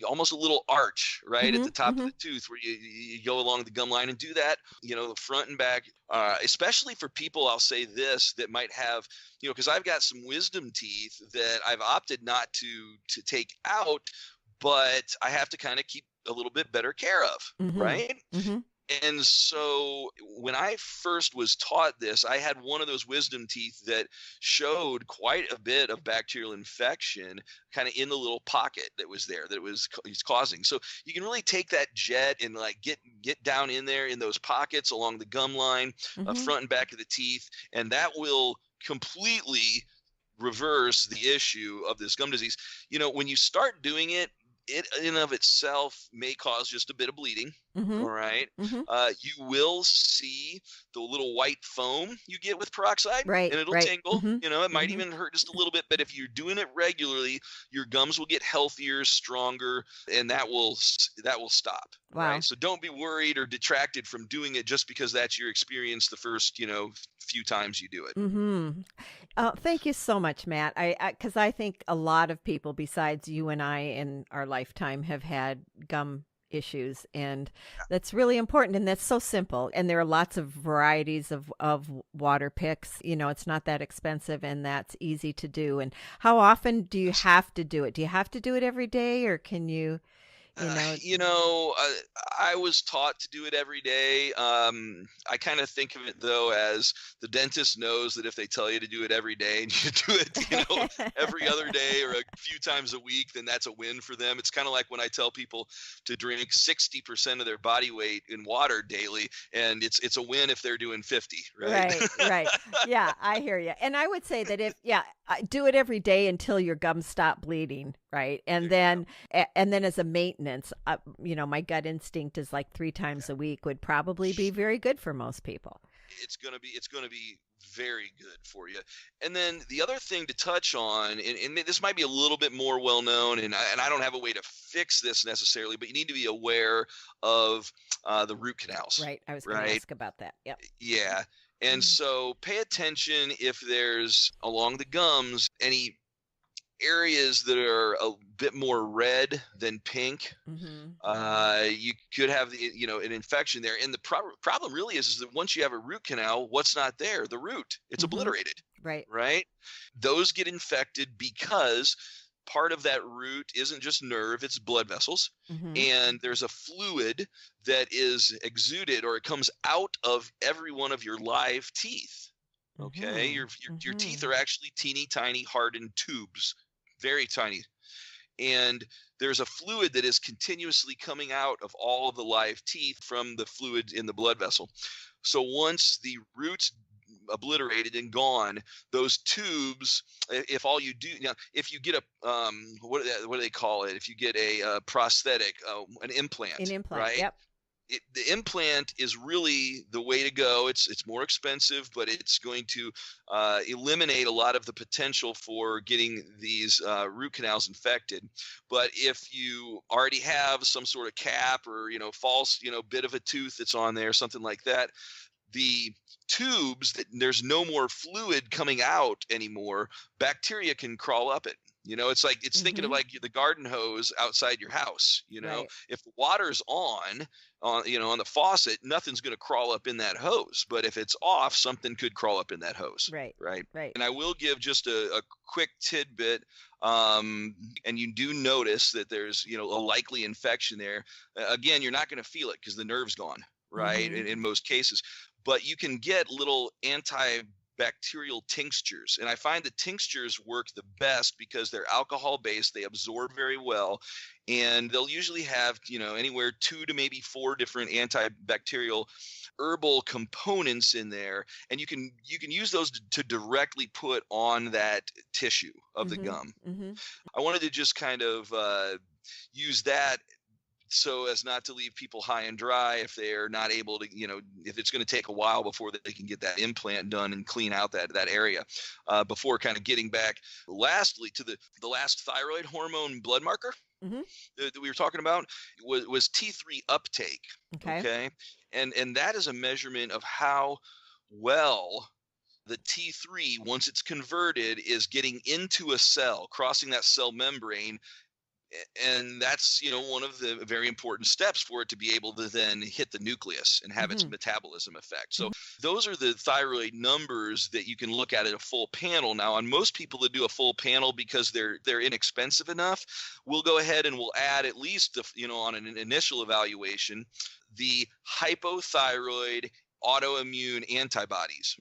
almost a little arch right at the Mhm. top of the Mhm. tooth where you go along the gum line and do that, the front and back. Especially for people, I'll say this, that might have, because I've got some wisdom teeth that I've opted not to take out, but I have to kind of keep a little bit better care of, Mhm. right? Mhm. And so when I first was taught this, I had one of those wisdom teeth that showed quite a bit of bacterial infection kind of in the little pocket that was there that it's causing. So you can really take that jet and like get down in there in those pockets along the gum line, Mhm. front and back of the teeth, and that will completely reverse the issue of this gum disease. When you start doing it, it in and of itself may cause just a bit of bleeding. All Mhm. right. Mhm. You will see the little white foam you get with peroxide, Right. and it'll Right. tingle. Mhm. It might Mhm. even hurt just a little bit, but if you're doing it regularly, your gums will get healthier, stronger, and that will stop. Right. Wow. So don't be worried or detracted from doing it just because that's your experience the first few times you do it. Mhm. Thank you so much, Matt. Because I think a lot of people besides you and I in our lifetime have had gum issues, and that's really important, and that's so simple. And there are lots of varieties of water picks. It's not that expensive, and that's easy to do. And how often do you have to do it? Do you have to do it every day, or can you, you Uh, know? you know, uh, I was taught to do it every day. I kind of think of it though as the dentist knows that if they tell you to do it every day and you do it, every other day or a few times a week, then that's a win for them. It's kind of like when I tell people to drink 60% of their body weight in water daily, and it's a win if they're doing 50, right? Right, right. Yeah, I hear you. And I would say that do it every day until your gums stop bleeding, right? And There you go. then as a maintenance, my gut instinct is like 3 times a week would probably be very good for most people. It's gonna be very good for you. And then the other thing to touch on, and this might be a little bit more well known, and I don't have a way to fix this necessarily, but you need to be aware of the root canals, Right. I was going to right? ask about that. Yep. Yeah. And Mm. so pay attention if there's along the gums any areas that are a bit more red than pink. Mhm. You could have an infection there, and the problem really is that once you have a root canal, what's not there? The root. It's Mhm. obliterated, Right. right? Those get infected because part of that root isn't just nerve, it's blood vessels, Mhm. and there's a fluid that is exuded or it comes out of every one of your live teeth. Okay, Mhm. your teeth Mhm. are actually teeny tiny hardened tubes, very tiny, and there's a fluid that is continuously coming out of all of the live teeth from the fluid in the blood vessel. So once the roots obliterated and gone, those tubes, if all you do now, if you get a what do they call it? If you get a prosthetic, an An implant, implant. right? Yep. The implant is really the way to go. It's more expensive, but it's going to eliminate a lot of the potential for getting these root canals infected. But if you already have some sort of cap or false bit of a tooth that's on there, something like that, the tubes that there's no more fluid coming out anymore, bacteria can crawl up it. It's like it's thinking of like the garden hose outside your house. Right. If the water's on the faucet, nothing's going to crawl up in that hose. But if it's off, something could crawl up in that hose. Right. Right. Right. And I will give just a quick tidbit. And you do notice that there's a likely infection there. Again, you're not going to feel it because the nerve's gone. Right. In most cases, but you can get little antibacterial tinctures, and I find the tinctures work the best because they're alcohol based. They absorb very well, and they'll usually have anywhere 2 to maybe 4 different antibacterial herbal components in there, and you can use those to directly put on that tissue of the gum. I wanted to just kind of use that so as not to leave people high and dry if they're not able to, if it's going to take a while before they can get that implant done and clean out that area, before kind of getting back lastly to the last thyroid hormone blood marker that we were talking about was T3 uptake. Okay. And that is a measurement of how well the T3, once it's converted, is getting into a cell, crossing that cell membrane. And that's, one of the very important steps for it to be able to then hit the nucleus and have its metabolism effect. So those are the thyroid numbers that you can look at a full panel. Now, on most people that do a full panel, because they're inexpensive enough, we'll go ahead and we'll add at least, on an initial evaluation, the hypothyroid autoimmune antibodies,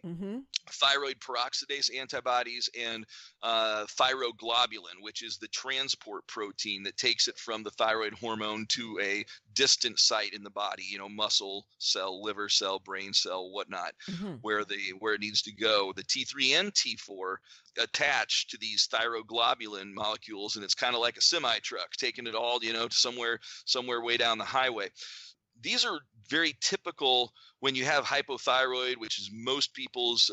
thyroid peroxidase antibodies, and thyroglobulin, which is the transport protein that takes it from the thyroid hormone to a distant site in the body, muscle cell, liver cell, brain cell, whatnot, where it needs to go. The T3 and T4 attach to these thyroglobulin molecules, and it's kind of like a semi truck taking it all, to somewhere way down the highway. These are very typical when you have hypothyroid, which is most people's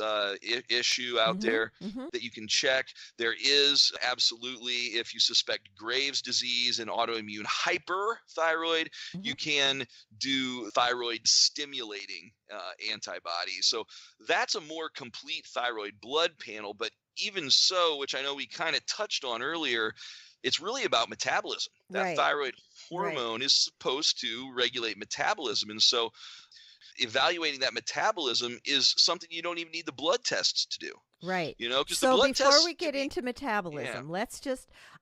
issue out there that you can check. There is absolutely, if you suspect Graves' disease and autoimmune hyperthyroid, you can do thyroid stimulating antibodies. So that's a more complete thyroid blood panel. But even so, which I know we kind of touched on earlier, it's really about metabolism. That thyroid hormone is supposed to regulate metabolism. And so evaluating that metabolism is something you don't even need the blood tests to do. Right. Because so the blood before we get into metabolism,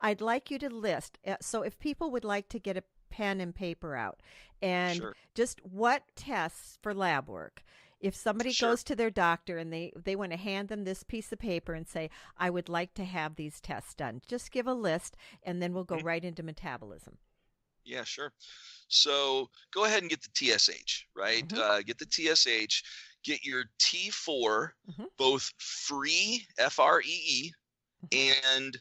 I'd like you to list. So if people would like to get a pen and paper out and just what tests for lab work, if somebody goes to their doctor and they want to hand them this piece of paper and say, I would like to have these tests done, just give a list and then we'll go right into metabolism. Yeah, sure. So go ahead and get the TSH, right? Get the TSH, get your T4, both free, F-R-E-E, and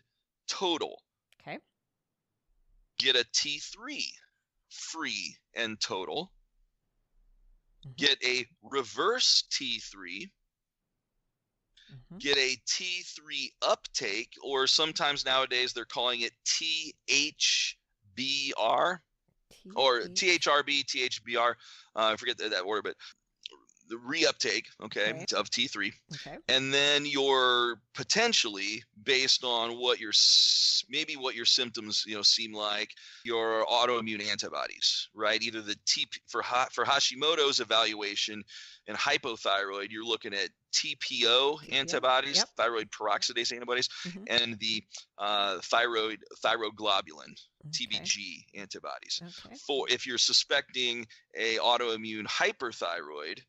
total. Okay. Get a T3, free and total. Get a reverse T3, get a T3 uptake, or sometimes nowadays they're calling it THBR or THRB, THBR. I forget that word, but the reuptake, of T3. And then you're potentially, based on what your symptoms, seem like, your autoimmune antibodies, right? Either the for Hashimoto's evaluation and hypothyroid, you're looking at TPO antibodies, thyroid peroxidase antibodies, and the thyroglobulin, TBG antibodies. For if you're suspecting a autoimmune hyperthyroid,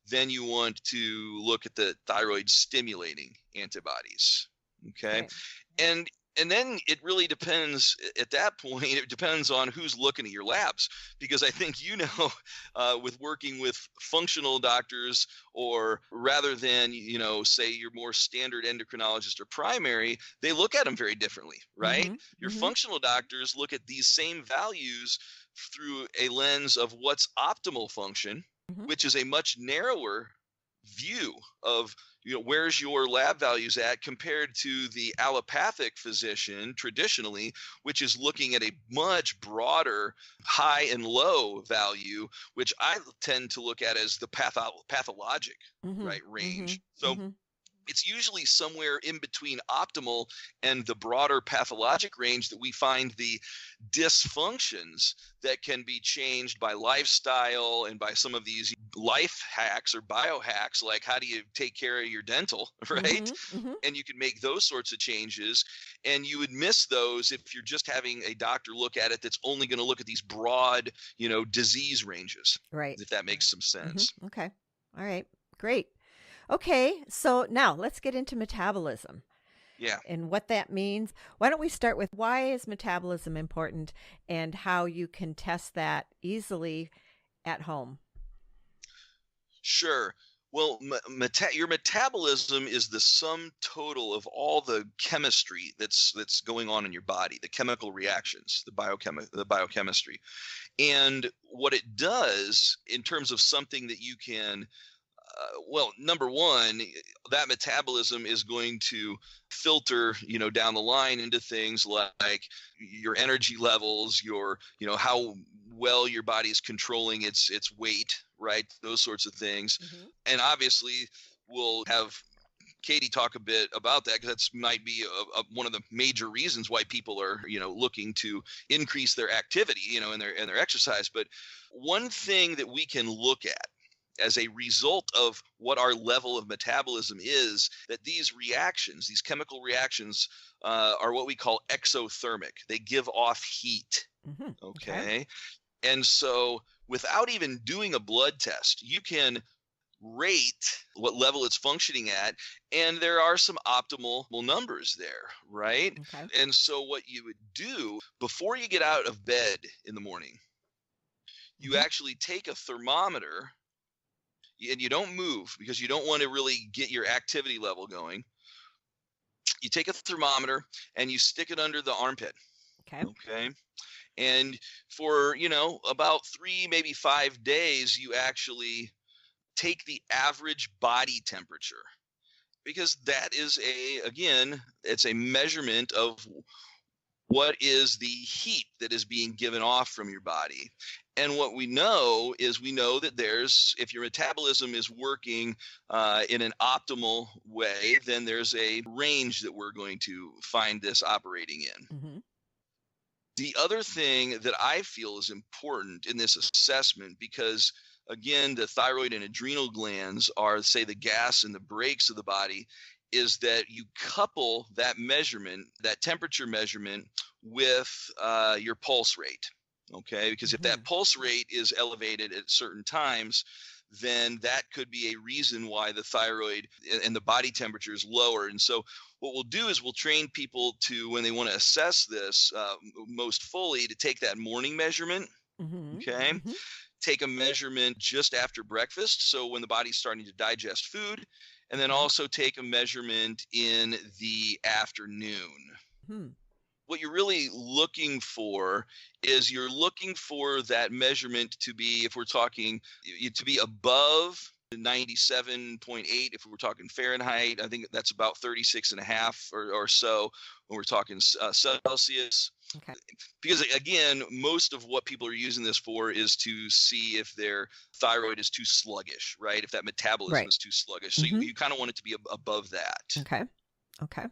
then you want to look at the thyroid stimulating antibodies. Okay. And then it really depends at that point. It depends on who's looking at your labs, because I think, with working with functional doctors, or rather than, say your more standard endocrinologist or primary, they look at them very differently, right? Your functional doctors look at these same values through a lens of what's optimal function, which is a much narrower view of where's your lab values at, compared to the allopathic physician traditionally, which is looking at a much broader high and low value, which I tend to look at as the pathologic right range. So it's usually somewhere in between optimal and the broader pathologic range that we find the dysfunctions that can be changed by lifestyle and by some of these life hacks or biohacks, like how do you take care of your dental, right? Hmm. And you can make those sorts of changes, and you would miss those if you're just having a doctor look at it that's only going to look at these broad, disease ranges, Right. if that makes some sense. Okay. All right. Great. Okay. So now let's get into metabolism Yeah. and what that means. Why don't we start with why is metabolism important and how you can test that easily at home? Sure. Well, your metabolism is the sum total of all the chemistry that's going on in your body, the chemical reactions, the biochemistry. And what it does in terms of something that you can well, number one, that metabolism is going to filter, down the line into things like your energy levels, your, how well your body is controlling its weight, right? Those sorts of things. Hmm. And obviously, we'll have Katie talk a bit about that, because that's might be one of the major reasons why people are, looking to increase their activity, in their exercise. But one thing that we can look at as a result of what our level of metabolism is, that these reactions, these chemical reactions, are what we call exothermic. They give off heat. Hmm. Okay. And so without even doing a blood test, you can rate what level it's functioning at, and there are some optimal numbers there, right? Okay. And so what you would do before you get out of bed in the morning, you actually take a thermometer, and you don't move because you don't want to really get your activity level going. You take a thermometer and you stick it under the armpit. Okay. Okay. And for, about 3, maybe 5 days, you actually take the average body temperature, because that is it's a measurement of what is the heat that is being given off from your body. And what we know is that if your metabolism is working in an optimal way, then there's a range that we're going to find this operating in. Mm-hmm. The other thing that I feel is important in this assessment, because again, the thyroid and adrenal glands are, say, the gas and the brakes of the body, is that you couple that measurement, that temperature measurement, with your pulse rate. Okay, because if that pulse rate is elevated at certain times, then that could be a reason why the thyroid and the body temperature is lower. And so what we'll do is we'll train people to, when they want to assess this most fully, to take that morning measurement. Mm-hmm. Okay. Mm-hmm. Take a measurement just after breakfast, so when the body's starting to digest food, and then also take a measurement in the afternoon. Hmm. What you're really looking for is you're looking for that measurement to be, if we're talking, to be above 97.8. If we're talking Fahrenheit, I think that's about 36.5 or so when we're talking Celsius. Okay. Because again, most of what people are using this for is to see if their thyroid is too sluggish, right? If that metabolism is too sluggish. So you kind of want it to be above that. Okay. Okay.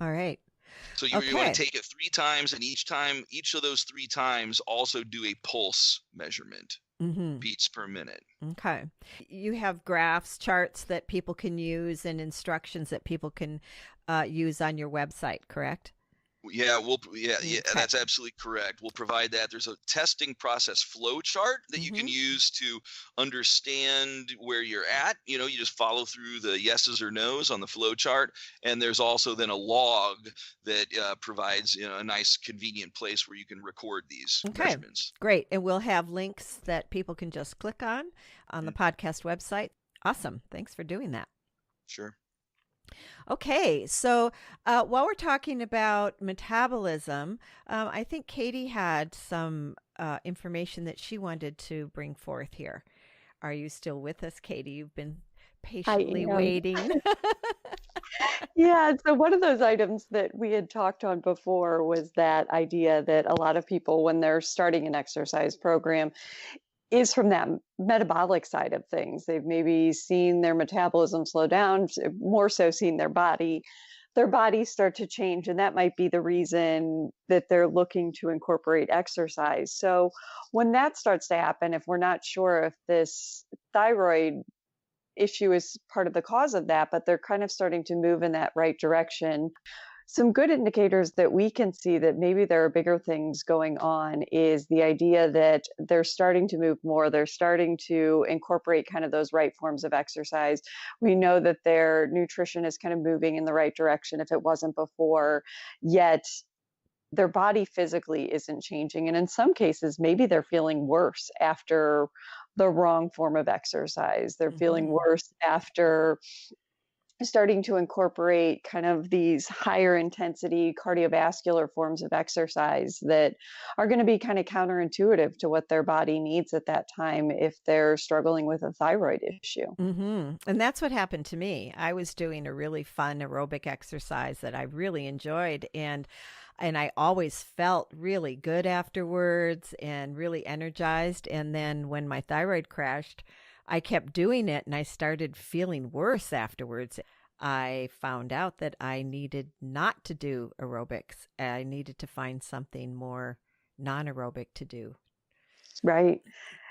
All right. So you want to take it 3 times, and each of those 3 times also do a pulse measurement, beats per minute. Okay. You have graphs, charts that people can use, and instructions that people can use on your website, correct? Yeah, that's absolutely correct. We'll provide that. There's a testing process flow chart that you can use to understand where you're at. You just follow through the yeses or nos on the flow chart. And there's also then a log that provides a nice convenient place where you can record these measurements. Great. And we'll have links that people can just click on the podcast website. Awesome. Thanks for doing that. Sure. Okay, so while we're talking about metabolism, I think Katie had some information that she wanted to bring forth here. Are you still with us, Katie? You've been patiently waiting. Yeah, so one of those items that we had talked on before was that idea that a lot of people, when they're starting an exercise program, is from that metabolic side of things. They've maybe seen their metabolism slow down, more so seen their bodies start to change, and that might be the reason that they're looking to incorporate exercise. So when that starts to happen, if we're not sure if this thyroid issue is part of the cause of that, but they're kind of starting to move in that right direction, some good indicators that we can see that maybe there are bigger things going on is the idea that they're starting to move more. They're starting to incorporate kind of those right forms of exercise. We know that their nutrition is kind of moving in the right direction if it wasn't before, yet their body physically isn't changing. And in some cases, maybe they're feeling worse after the wrong form of exercise. They're feeling Mm-hmm. worse after starting to incorporate kind of these higher intensity cardiovascular forms of exercise that are going to be kind of counterintuitive to what their body needs at that time if they're struggling with a thyroid issue. Mm-hmm. And that's what happened to me. I was doing a really fun aerobic exercise that I really enjoyed, and I always felt really good afterwards and really energized. And then when my thyroid crashed, I kept doing it and I started feeling worse afterwards. I found out that I needed not to do aerobics. I needed to find something more non-aerobic to do. Right.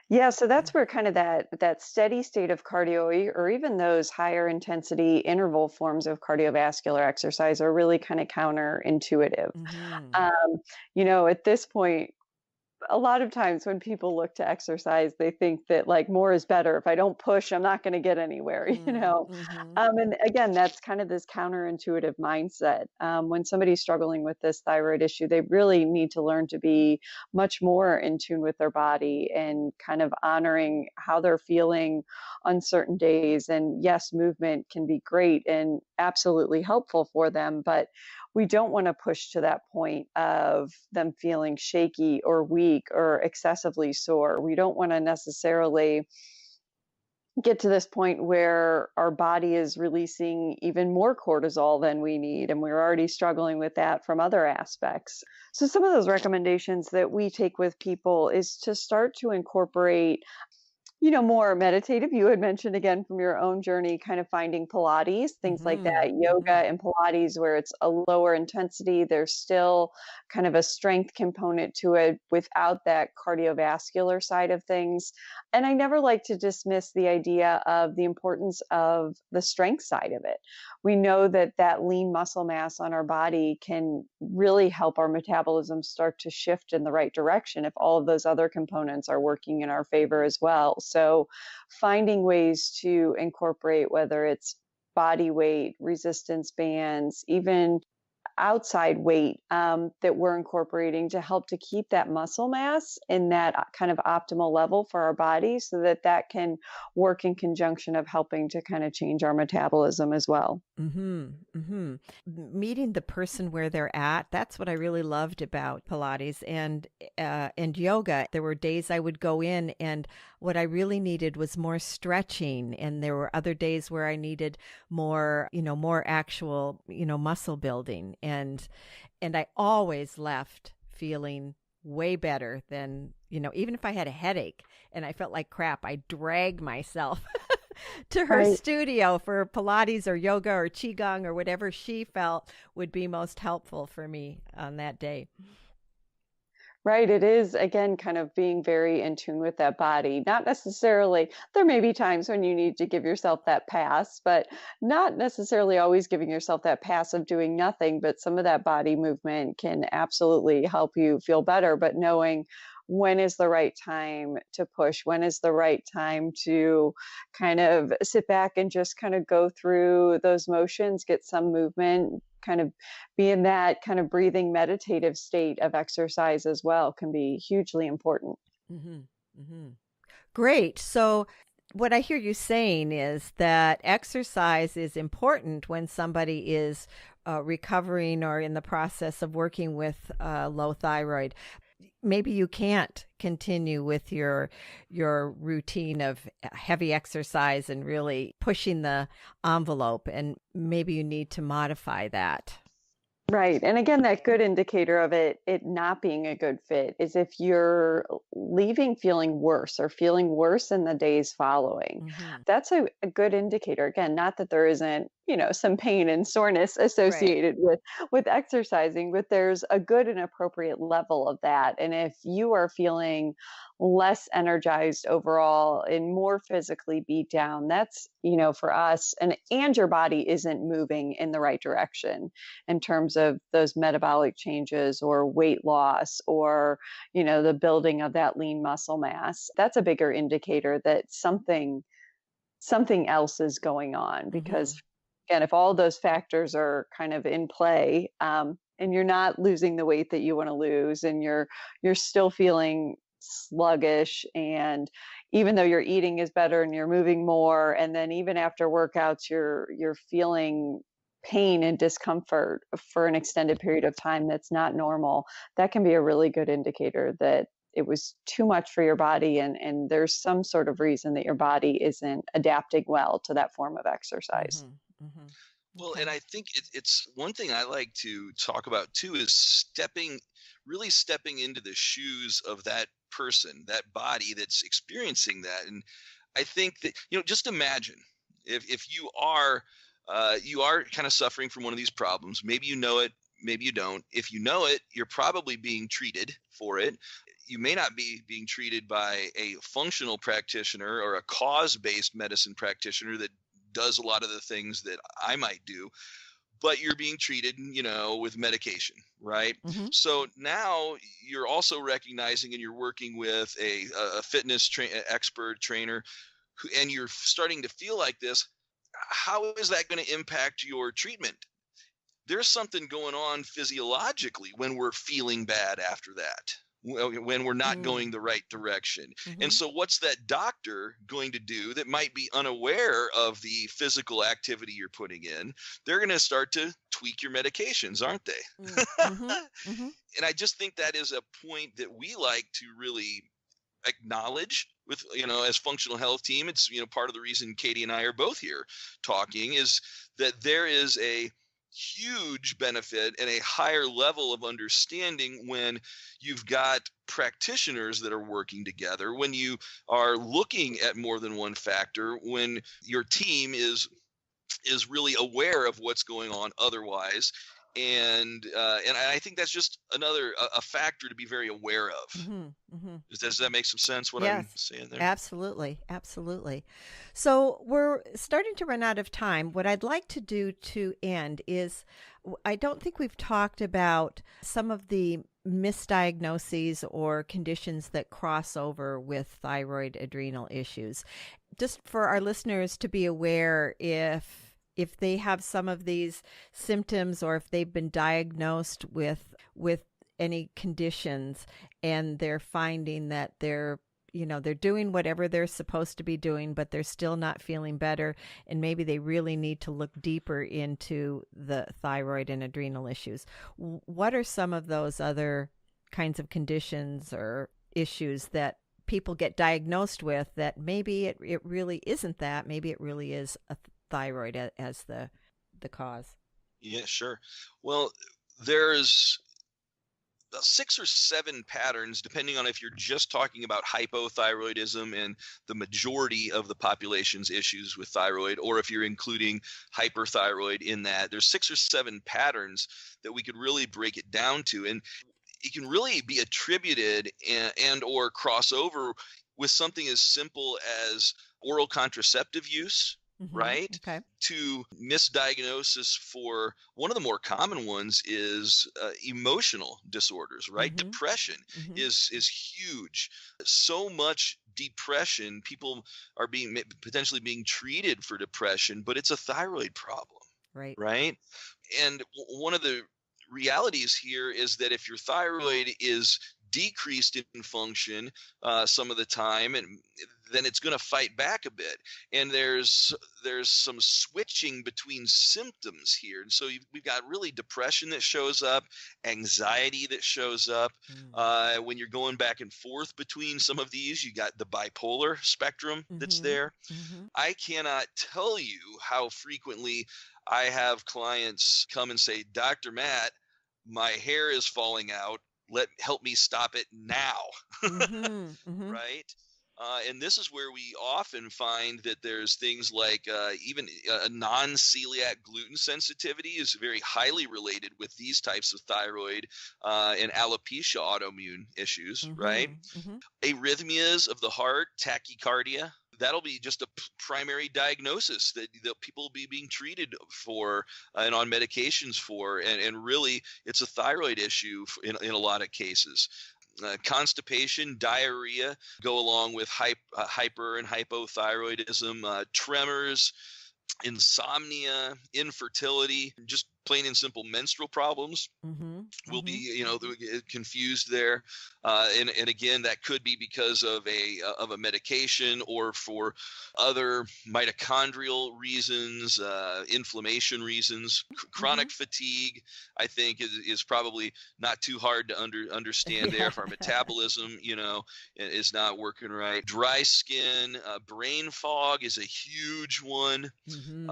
Yeah, so that's where kind of that steady state of cardio or even those higher intensity interval forms of cardiovascular exercise are really kind of counterintuitive. Mm-hmm. At this point, a lot of times when people look to exercise, they think that like more is better. If I don't push, I'm not going to get anywhere, Mm-hmm. And again, that's kind of this counterintuitive mindset. When somebody's struggling with this thyroid issue, they really need to learn to be much more in tune with their body and kind of honoring how they're feeling on certain days. And yes, movement can be great and absolutely helpful for them, but we don't want to push to that point of them feeling shaky or weak or excessively sore. We don't want to necessarily get to this point where our body is releasing even more cortisol than we need, and we're already struggling with that from other aspects. So, some of those recommendations that we take with people is to start to incorporate more meditative. You had mentioned again from your own journey, kind of finding Pilates, things like Mm-hmm. that, yoga Mm-hmm. and Pilates, where it's a lower intensity. There's still kind of a strength component to it without that cardiovascular side of things. And I never like to dismiss the idea of the importance of the strength side of it. We know that that lean muscle mass on our body can really help our metabolism start to shift in the right direction if all of those other components are working in our favor as well. So, finding ways to incorporate whether it's body weight, resistance bands, even outside weight that we're incorporating to help to keep that muscle mass in that kind of optimal level for our body so that that can work in conjunction of helping to kind of change our metabolism as well. Mm-hmm. Mm-hmm. Meeting the person where they're at. That's what I really loved about Pilates and yoga. There were days I would go in and what I really needed was more stretching. And there were other days where I needed more, more actual, muscle building. And I always left feeling way better than, even if I had a headache and I felt like crap, I dragged myself to her Right. studio for Pilates or yoga or Qigong or whatever she felt would be most helpful for me on that day. Right. It is, again, kind of being very in tune with that body. Not necessarily, there may be times when you need to give yourself that pass, but not necessarily always giving yourself that pass of doing nothing. But some of that body movement can absolutely help you feel better. But knowing when is the right time to push, when is the right time to kind of sit back and just kind of go through those motions, get some movement, kind of be in that kind of breathing meditative state of exercise as well can be hugely important. Mm-hmm. Mm-hmm. Great. So, what I hear you saying is that exercise is important when somebody is recovering or in the process of working with low thyroid. Maybe you can't continue with your routine of heavy exercise and really pushing the envelope, and maybe you need to modify that. Right. And again, that good indicator of it not being a good fit is if you're leaving feeling worse or feeling worse in the days following. Mm-hmm. That's a good indicator. Again, not that there isn't, some pain and soreness Right. associated with exercising, but there's a good and appropriate level of that. And if you are feeling less energized overall and more physically beat down, that's, for us and your body isn't moving in the right direction in terms of those metabolic changes or weight loss or the building of that lean muscle mass. That's a bigger indicator that something else is going on, Mm-hmm. because again, if all those factors are kind of in play, and you're not losing the weight that you want to lose, and you're still feeling sluggish, and even though your eating is better and you're moving more, and then even after workouts you're feeling pain and discomfort for an extended period of time that's not normal, that can be a really good indicator that it was too much for your body, and there's some sort of reason that your body isn't adapting well to that form of exercise. Mm-hmm. Mm-hmm. Well, and Okay. I think it's one thing I like to talk about too is really stepping into the shoes of that person, that body that's experiencing that. And I think that, just imagine if you are kind of suffering from one of these problems. Maybe you know it, maybe you don't. If you know it, you're probably being treated for it. You may not be being treated by a functional practitioner or a cause-based medicine practitioner that does a lot of the things that I might do, but you're being treated, with medication, right? Mm-hmm. So now you're also recognizing and you're working with a fitness expert trainer and you're starting to feel like this. How is that going to impact your treatment? There's something going on physiologically when we're feeling bad after that, when we're not going the right direction. And Mm-hmm. so what's that doctor going to do that might be unaware of the physical activity you're putting in? They're going to start to tweak your medications, aren't they? Mm-hmm. Mm-hmm. And I just think that is a point that we like to really acknowledge with, as functional health team. It's, part of the reason Katie and I are both here talking is that there is a huge benefit and a higher level of understanding when you've got practitioners that are working together, when you are looking at more than one factor, when your team is really aware of what's going on otherwise. And I think that's just another a factor to be very aware of. Mm-hmm. Mm-hmm. Does that make some sense what I'm Yes, saying there? absolutely. Absolutely. So we're starting to run out of time. What I'd like to do to end is I don't think we've talked about some of the misdiagnoses or conditions that cross over with thyroid adrenal issues. Just for our listeners to be aware, if they have some of these symptoms or if they've been diagnosed with any conditions and they're finding that they're doing whatever they're supposed to be doing, but they're still not feeling better, and maybe they really need to look deeper into the thyroid and adrenal issues. What are some of those other kinds of conditions or issues that people get diagnosed with that maybe it really isn't that, maybe it really is a thyroid as the cause? Yeah, sure. Well, there's 6 or 7 patterns, depending on if you're just talking about hypothyroidism and the majority of the population's issues with thyroid, or if you're including hyperthyroid in that. There's 6 or 7 patterns that we could really break it down to, and it can really be attributed and or cross over with something as simple as oral contraceptive use, Mm-hmm. right? Okay. To misdiagnosis for one of the more common ones is emotional disorders, right? Mm-hmm. Depression Mm-hmm. is huge. So much depression, people are potentially being treated for depression, but it's a thyroid problem, Right. right? And one of the realities here is that if your thyroid is decreased in function some of the time, and then it's going to fight back a bit, and there's some switching between symptoms here. And so we've got really depression that shows up, anxiety that shows up. When you're going back and forth between some of these, you got the bipolar spectrum that's Mm-hmm. there. Mm-hmm. I cannot tell you how frequently I have clients come and say, Dr. Matt, my hair is falling out. Help me stop it now. Mm-hmm. Mm-hmm. Right? And this is where we often find that there's things like even a non-celiac gluten sensitivity is very highly related with these types of thyroid and alopecia autoimmune issues, right? Mm-hmm. Mm-hmm. Arrhythmias of the heart, tachycardia. That'll be just a primary diagnosis that people will be being treated for and on medications for. And really, it's a thyroid issue in a lot of cases. Constipation, diarrhea go along with hyper and hypothyroidism, tremors, insomnia, infertility, just plain and simple menstrual problems Mm-hmm. will Mm-hmm. be confused there, and again that could be because of a medication or for other mitochondrial reasons, inflammation reasons. Chronic fatigue, I think, is probably not too hard to understand there. Yeah. If our metabolism is not working right. Dry skin, brain fog is a huge one. Mm-hmm.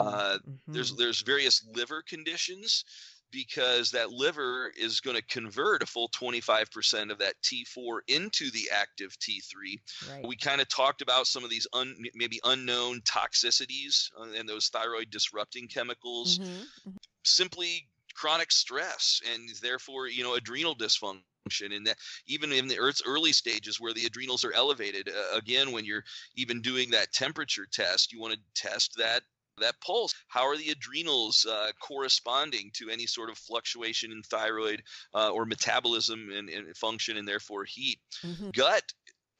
There's various liver conditions, because that liver is going to convert a full 25% of that T4 into the active T3. Right. We kind of talked about some of these maybe unknown toxicities and those thyroid disrupting chemicals. Mm-hmm. Simply chronic stress, and therefore adrenal dysfunction. And that even in the Earth's early stages where the adrenals are elevated, again, when you're even doing that temperature test, you want to test that pulse. How are the adrenals corresponding to any sort of fluctuation in thyroid or metabolism and function, and therefore heat? Mm-hmm. Gut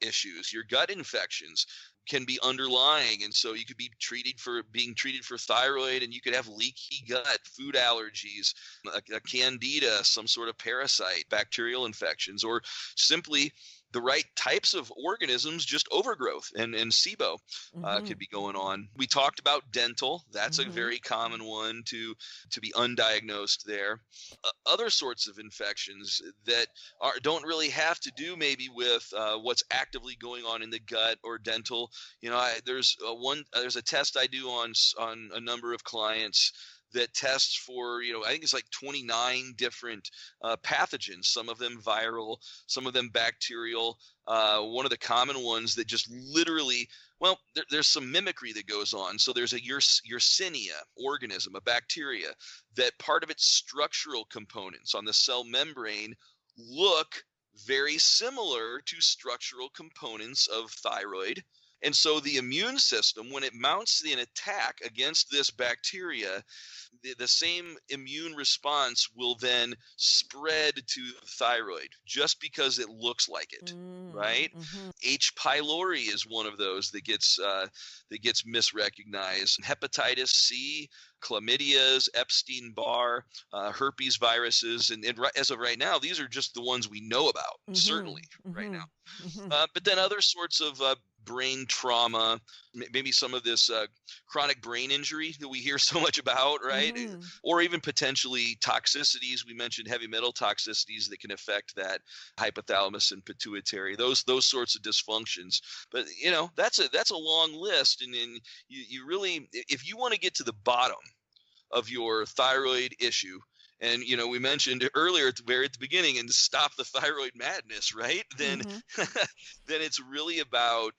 issues, your gut infections can be underlying, and so you could be being treated for thyroid, and you could have leaky gut, food allergies, a candida, some sort of parasite, bacterial infections, or simply the right types of organisms, just overgrowth and SIBO could be going on. We talked about dental. That's a very common one to be undiagnosed there. Other sorts of infections that don't really have to do maybe with what's actively going on in the gut or dental. There's a test I do on a number of clients that tests for, I think it's like 29 different pathogens, some of them viral, some of them bacterial. One of the common ones that just literally, there's some mimicry that goes on. So there's a Yersinia organism, a bacteria, that part of its structural components on the cell membrane look very similar to structural components of thyroid. And so the immune system, when it mounts an attack against this bacteria, the same immune response will then spread to the thyroid just because it looks like it, right? Mm-hmm. H. pylori is one of those that gets misrecognized. Hepatitis C, chlamydias, Epstein-Barr, herpes viruses, and as of right now, these are just the ones we know about, certainly right now. But then other sorts of brain trauma, maybe some of this chronic brain injury that we hear so much about, right? Or even potentially toxicities. We mentioned heavy metal toxicities that can affect that hypothalamus and pituitary, those sorts of dysfunctions. But that's a long list, and then you really, if you want to get to the bottom of your thyroid issue, and we mentioned earlier at the beginning, and stop the thyroid madness, right? Then then it's really about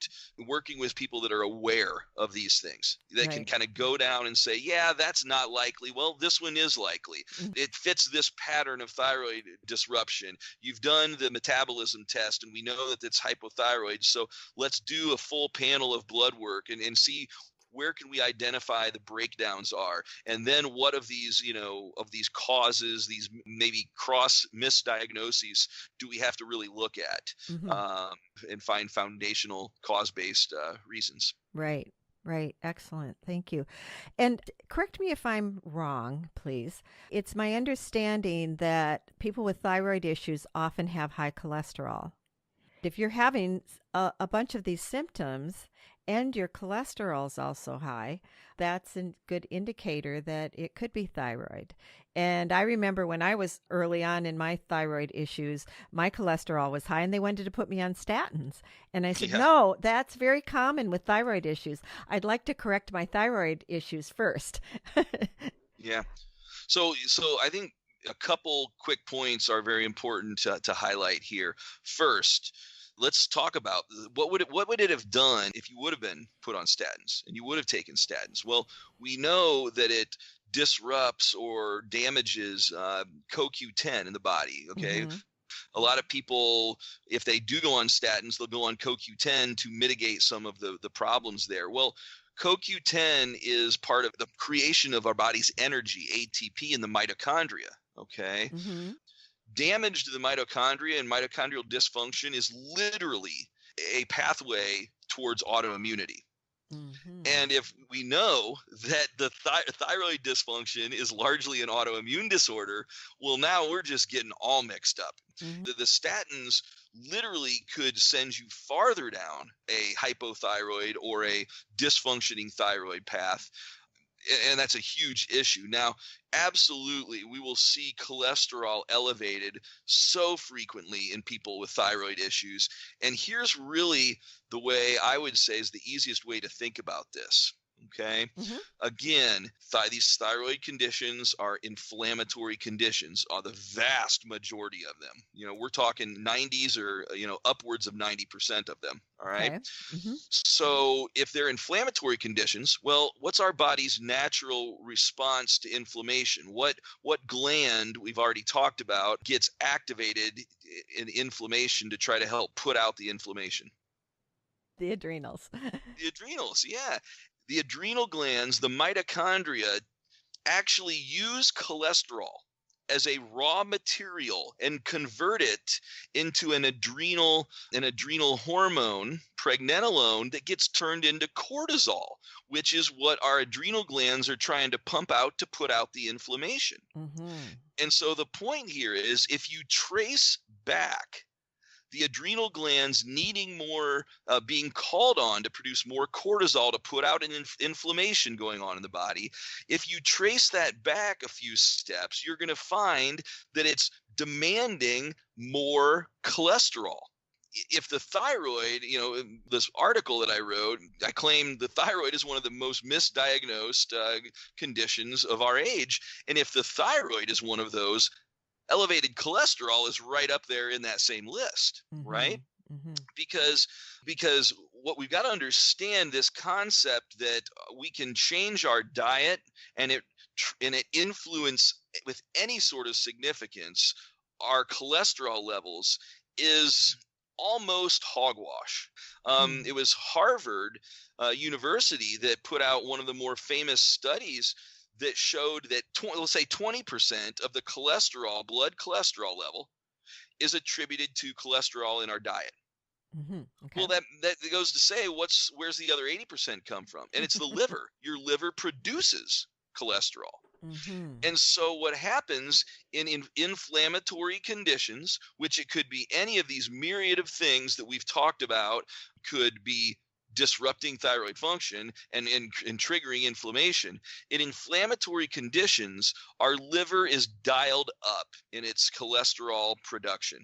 working with people that are aware of these things, that can kind of go down and say, yeah, that's not likely. Well, this one is likely. It fits this pattern of thyroid disruption. You've done the metabolism test, and we know that it's hypothyroid. So let's do a full panel of blood work and see where can we identify the breakdowns are, and then what of these causes, these maybe cross misdiagnoses, do we have to really look at and find foundational cause-based reasons. Right. Excellent. Thank you. And correct me if I'm wrong, please. It's my understanding that people with thyroid issues often have high cholesterol. If you're having a bunch of these symptoms and your cholesterol is also high, that's a good indicator that it could be thyroid. And I remember when I was early on in my thyroid issues, my cholesterol was high and they wanted to put me on statins. And I said, no, that's very common with thyroid issues. I'd like to correct my thyroid issues first. Yeah. So I think a couple quick points are very important to highlight here. First, let's talk about what would it have done if you would have been put on statins and you would have taken statins. Well, we know that it disrupts or damages CoQ10 in the body. Okay. Mm-hmm. A lot of people, if they do go on statins, they'll go on CoQ10 to mitigate some of the problems there. Well, CoQ10 is part of the creation of our body's energy, ATP, in the mitochondria. Okay. Mm-hmm. Damage to the mitochondria and mitochondrial dysfunction is literally a pathway towards autoimmunity. Mm-hmm. And if we know that the thyroid dysfunction is largely an autoimmune disorder, well, now we're just getting all mixed up. Mm-hmm. The statins literally could send you farther down a hypothyroid or a dysfunctioning thyroid path. And that's a huge issue. Now, absolutely, we will see cholesterol elevated so frequently in people with thyroid issues. And here's really the way I would say is the easiest way to think about this. Okay. Mm-hmm. Again, these thyroid conditions are inflammatory conditions, are the vast majority of them. We're talking 90s or, upwards of 90% of them. All right. Okay. Mm-hmm. So if they're inflammatory conditions, well, what's our body's natural response to inflammation? What gland we've already talked about gets activated in inflammation to try to help put out the inflammation? The adrenals. The adrenals, yeah. The adrenal glands, the mitochondria, actually use cholesterol as a raw material and convert it into an adrenal hormone, pregnenolone, that gets turned into cortisol, which is what our adrenal glands are trying to pump out to put out the inflammation. Mm-hmm. And so the point here is, if you trace back the adrenal glands needing more, being called on to produce more cortisol to put out an inflammation going on in the body. If you trace that back a few steps, you're going to find that it's demanding more cholesterol. If the thyroid, this article that I wrote, I claim the thyroid is one of the most misdiagnosed conditions of our age. And if the thyroid is one of those, elevated cholesterol is right up there in that same list, Mm-hmm. right? Mm-hmm. Because what we've got to understand, this concept that we can change our diet and it influence with any sort of significance our cholesterol levels is almost hogwash. It was Harvard University that put out one of the more famous studies that showed that let's say 20% of the blood cholesterol level is attributed to cholesterol in our diet. Mm-hmm. Okay. Well, that goes to say, where's the other 80% come from? And it's the liver. Your liver produces cholesterol. Mm-hmm. And so what happens in inflammatory conditions, which it could be any of these myriad of things that we've talked about, could be disrupting thyroid function and triggering inflammation. In inflammatory conditions, our liver is dialed up in its cholesterol production.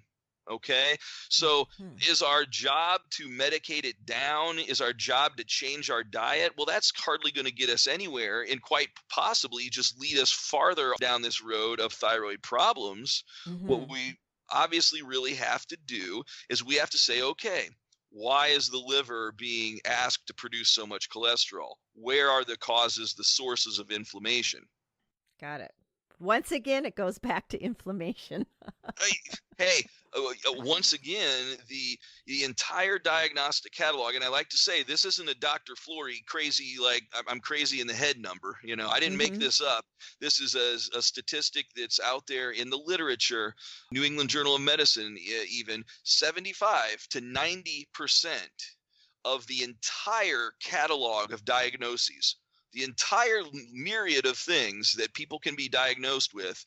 Okay, so is our job to medicate it down? Is our job to change our diet? Well, that's hardly going to get us anywhere, and quite possibly just lead us farther down this road of thyroid problems. Mm-hmm. What we obviously really have to do is we have to say, okay, why is the liver being asked to produce so much cholesterol? Where are the causes, the sources of inflammation? Got it. Once again, it goes back to inflammation. Hey, once again, the entire diagnostic catalog, and I like to say this isn't a Dr. Flory crazy, like I'm crazy in the head number. I didn't make this up. This is a statistic that's out there in the literature. New England Journal of Medicine, even 75 to 90% of the entire catalog of diagnoses, the entire myriad of things that people can be diagnosed with,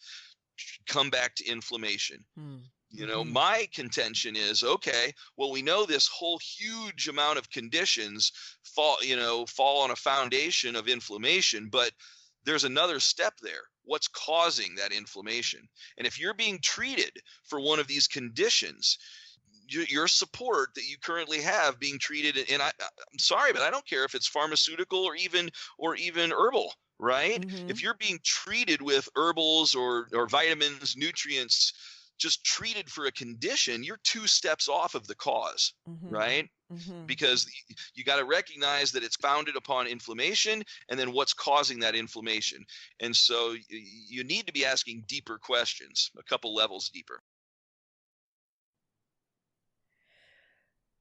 come back to inflammation. My contention is, okay, well, we know this whole huge amount of conditions fall on a foundation of inflammation, but there's another step there. What's causing that inflammation? And if you're being treated for one of these conditions, your support that you currently have being treated, and I'm sorry, but I don't care if it's pharmaceutical or even herbal, right? Mm-hmm. If you're being treated with herbals or vitamins, nutrients, just treated for a condition, you're 2 steps off of the cause, Mm-hmm. right? Mm-hmm. Because you got to recognize that it's founded upon inflammation, and then what's causing that inflammation. And so you need to be asking deeper questions, a couple levels deeper.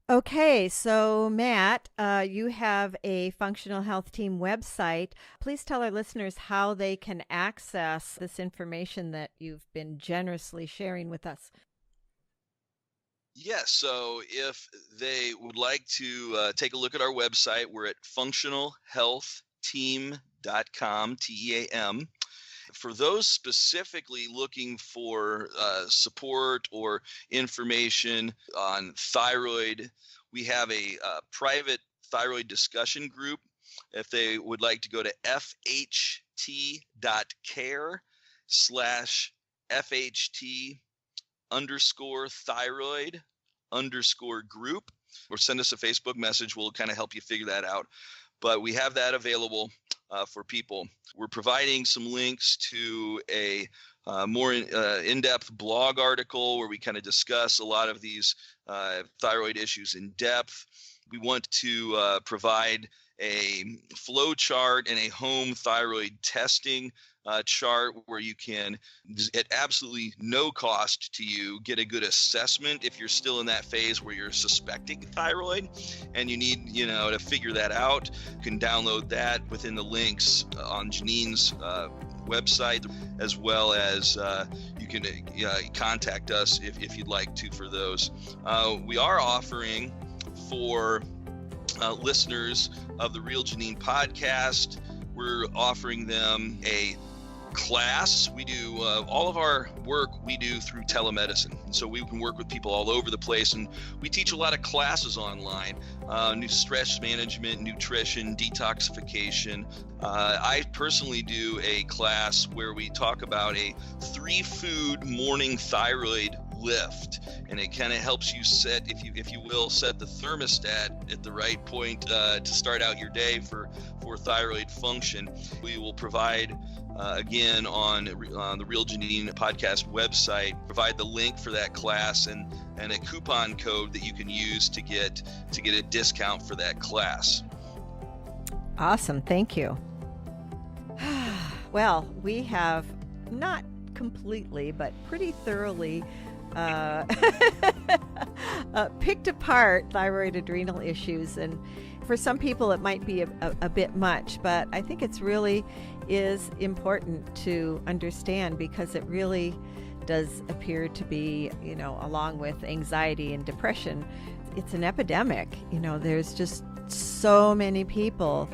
Okay, so Matt, you have a functional health team website. Please tell our listeners how they can access this information that you've been generously sharing with us. Yes, so if they would like to take a look at our website, we're at functionalhealthteam.com, TEAM. For those specifically looking for support or information on thyroid, we have a private thyroid discussion group. If they would like to go to fht.care/FHT_thyroid_group, or send us a Facebook message. We'll kind of help you figure that out. But we have that available for people. We're providing some links to a more in-depth blog article where we kind of discuss a lot of these thyroid issues in depth. We want to provide a flow chart and a home thyroid testing chart where you can, at absolutely no cost to you, get a good assessment if you're still in that phase where you're suspecting thyroid and you need, to figure that out. You can download that within the links on Janine's website, as well as you can contact us if you'd like to for those. We are offering for listeners of the Real Janine podcast, we're offering them a class. We do all of our work we do through telemedicine, so we can work with people all over the place, and we teach a lot of classes online, new stress management, nutrition, detoxification. I personally do a class where we talk about a 3-food morning thyroid lift, and it kind of helps you set, if you will, set the thermostat at the right point to start out your day for thyroid function. We will provide again on the Real Janine podcast website, provide the link for that class and a coupon code that you can use to get a discount for that class. Awesome, thank you. Well, we have not completely, but pretty thoroughly picked apart thyroid adrenal issues, and for some people it might be a bit much, but I think it's really is important to understand, because it really does appear to be, along with anxiety and depression, it's an epidemic. There's just so many people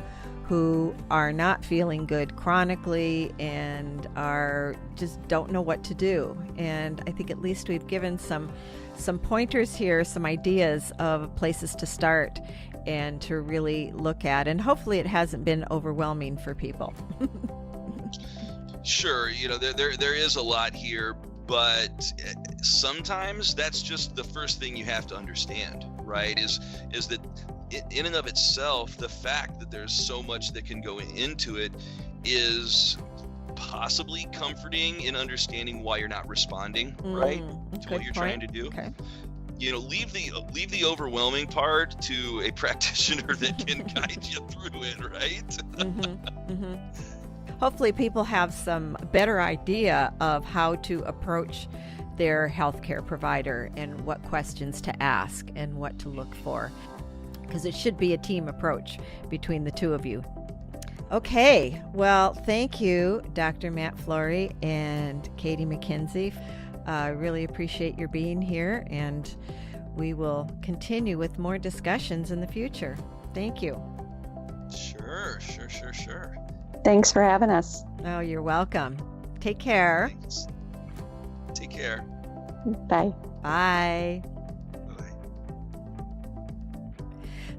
who are not feeling good chronically and are just don't know what to do. And I think at least we've given some pointers here, some ideas of places to start and to really look at. And hopefully it hasn't been overwhelming for people. Sure, there is a lot here, but sometimes that's just the first thing you have to understand, right? Is that in and of itself, the fact that there's so much that can go into it is possibly comforting in understanding why you're not responding, right, to what you're trying to do. Okay. Leave the overwhelming part to a practitioner that can guide you through it, right? Mm-hmm. Mm-hmm. Hopefully people have some better idea of how to approach their healthcare provider and what questions to ask and what to look for, because it should be a team approach between the two of you. Okay, well, thank you, Dr. Matt Flory and Katie MacKenzie. I really appreciate your being here, and we will continue with more discussions in the future. Thank you. Sure. Thanks for having us. Oh, you're welcome. Take care. Thanks. Take care. Bye. Bye.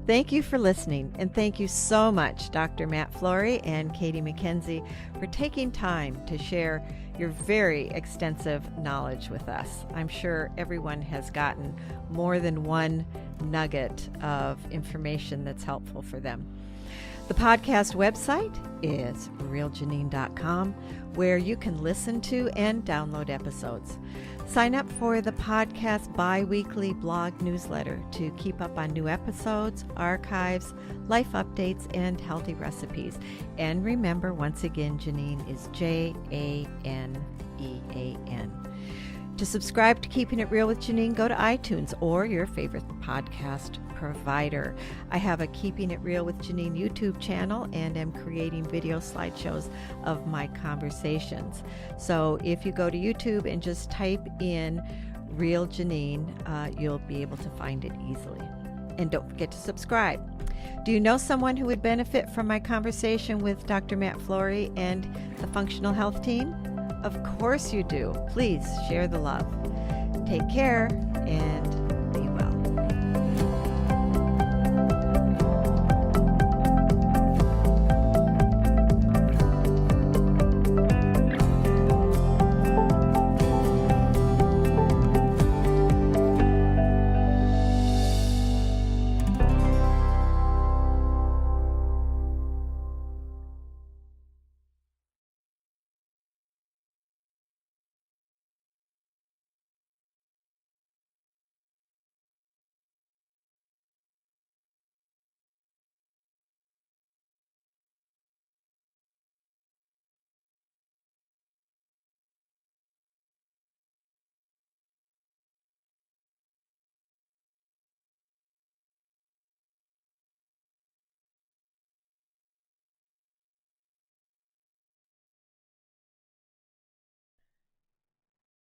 Thank you for listening, and thank you so much, Dr. Matt Flory and Katie MacKenzie, for taking time to share your very extensive knowledge with us. I'm sure everyone has gotten more than one nugget of information that's helpful for them. The podcast website is realjanine.com, where you can listen to and download episodes. Sign up for the podcast bi-weekly blog newsletter to keep up on new episodes, archives, life updates, and healthy recipes. And remember, once again, Janine is Janeean. To subscribe to Keeping It Real with Janine, go to iTunes or your favorite podcast provider. I have a Keeping It Real with Janine YouTube channel and am creating video slideshows of my conversations. So if you go to YouTube and just type in Real Janine, you'll be able to find it easily. And don't forget to subscribe. Do you know someone who would benefit from my conversation with Dr. Matt Flory and the Functional Health team? Of course you do. Please share the love. Take care and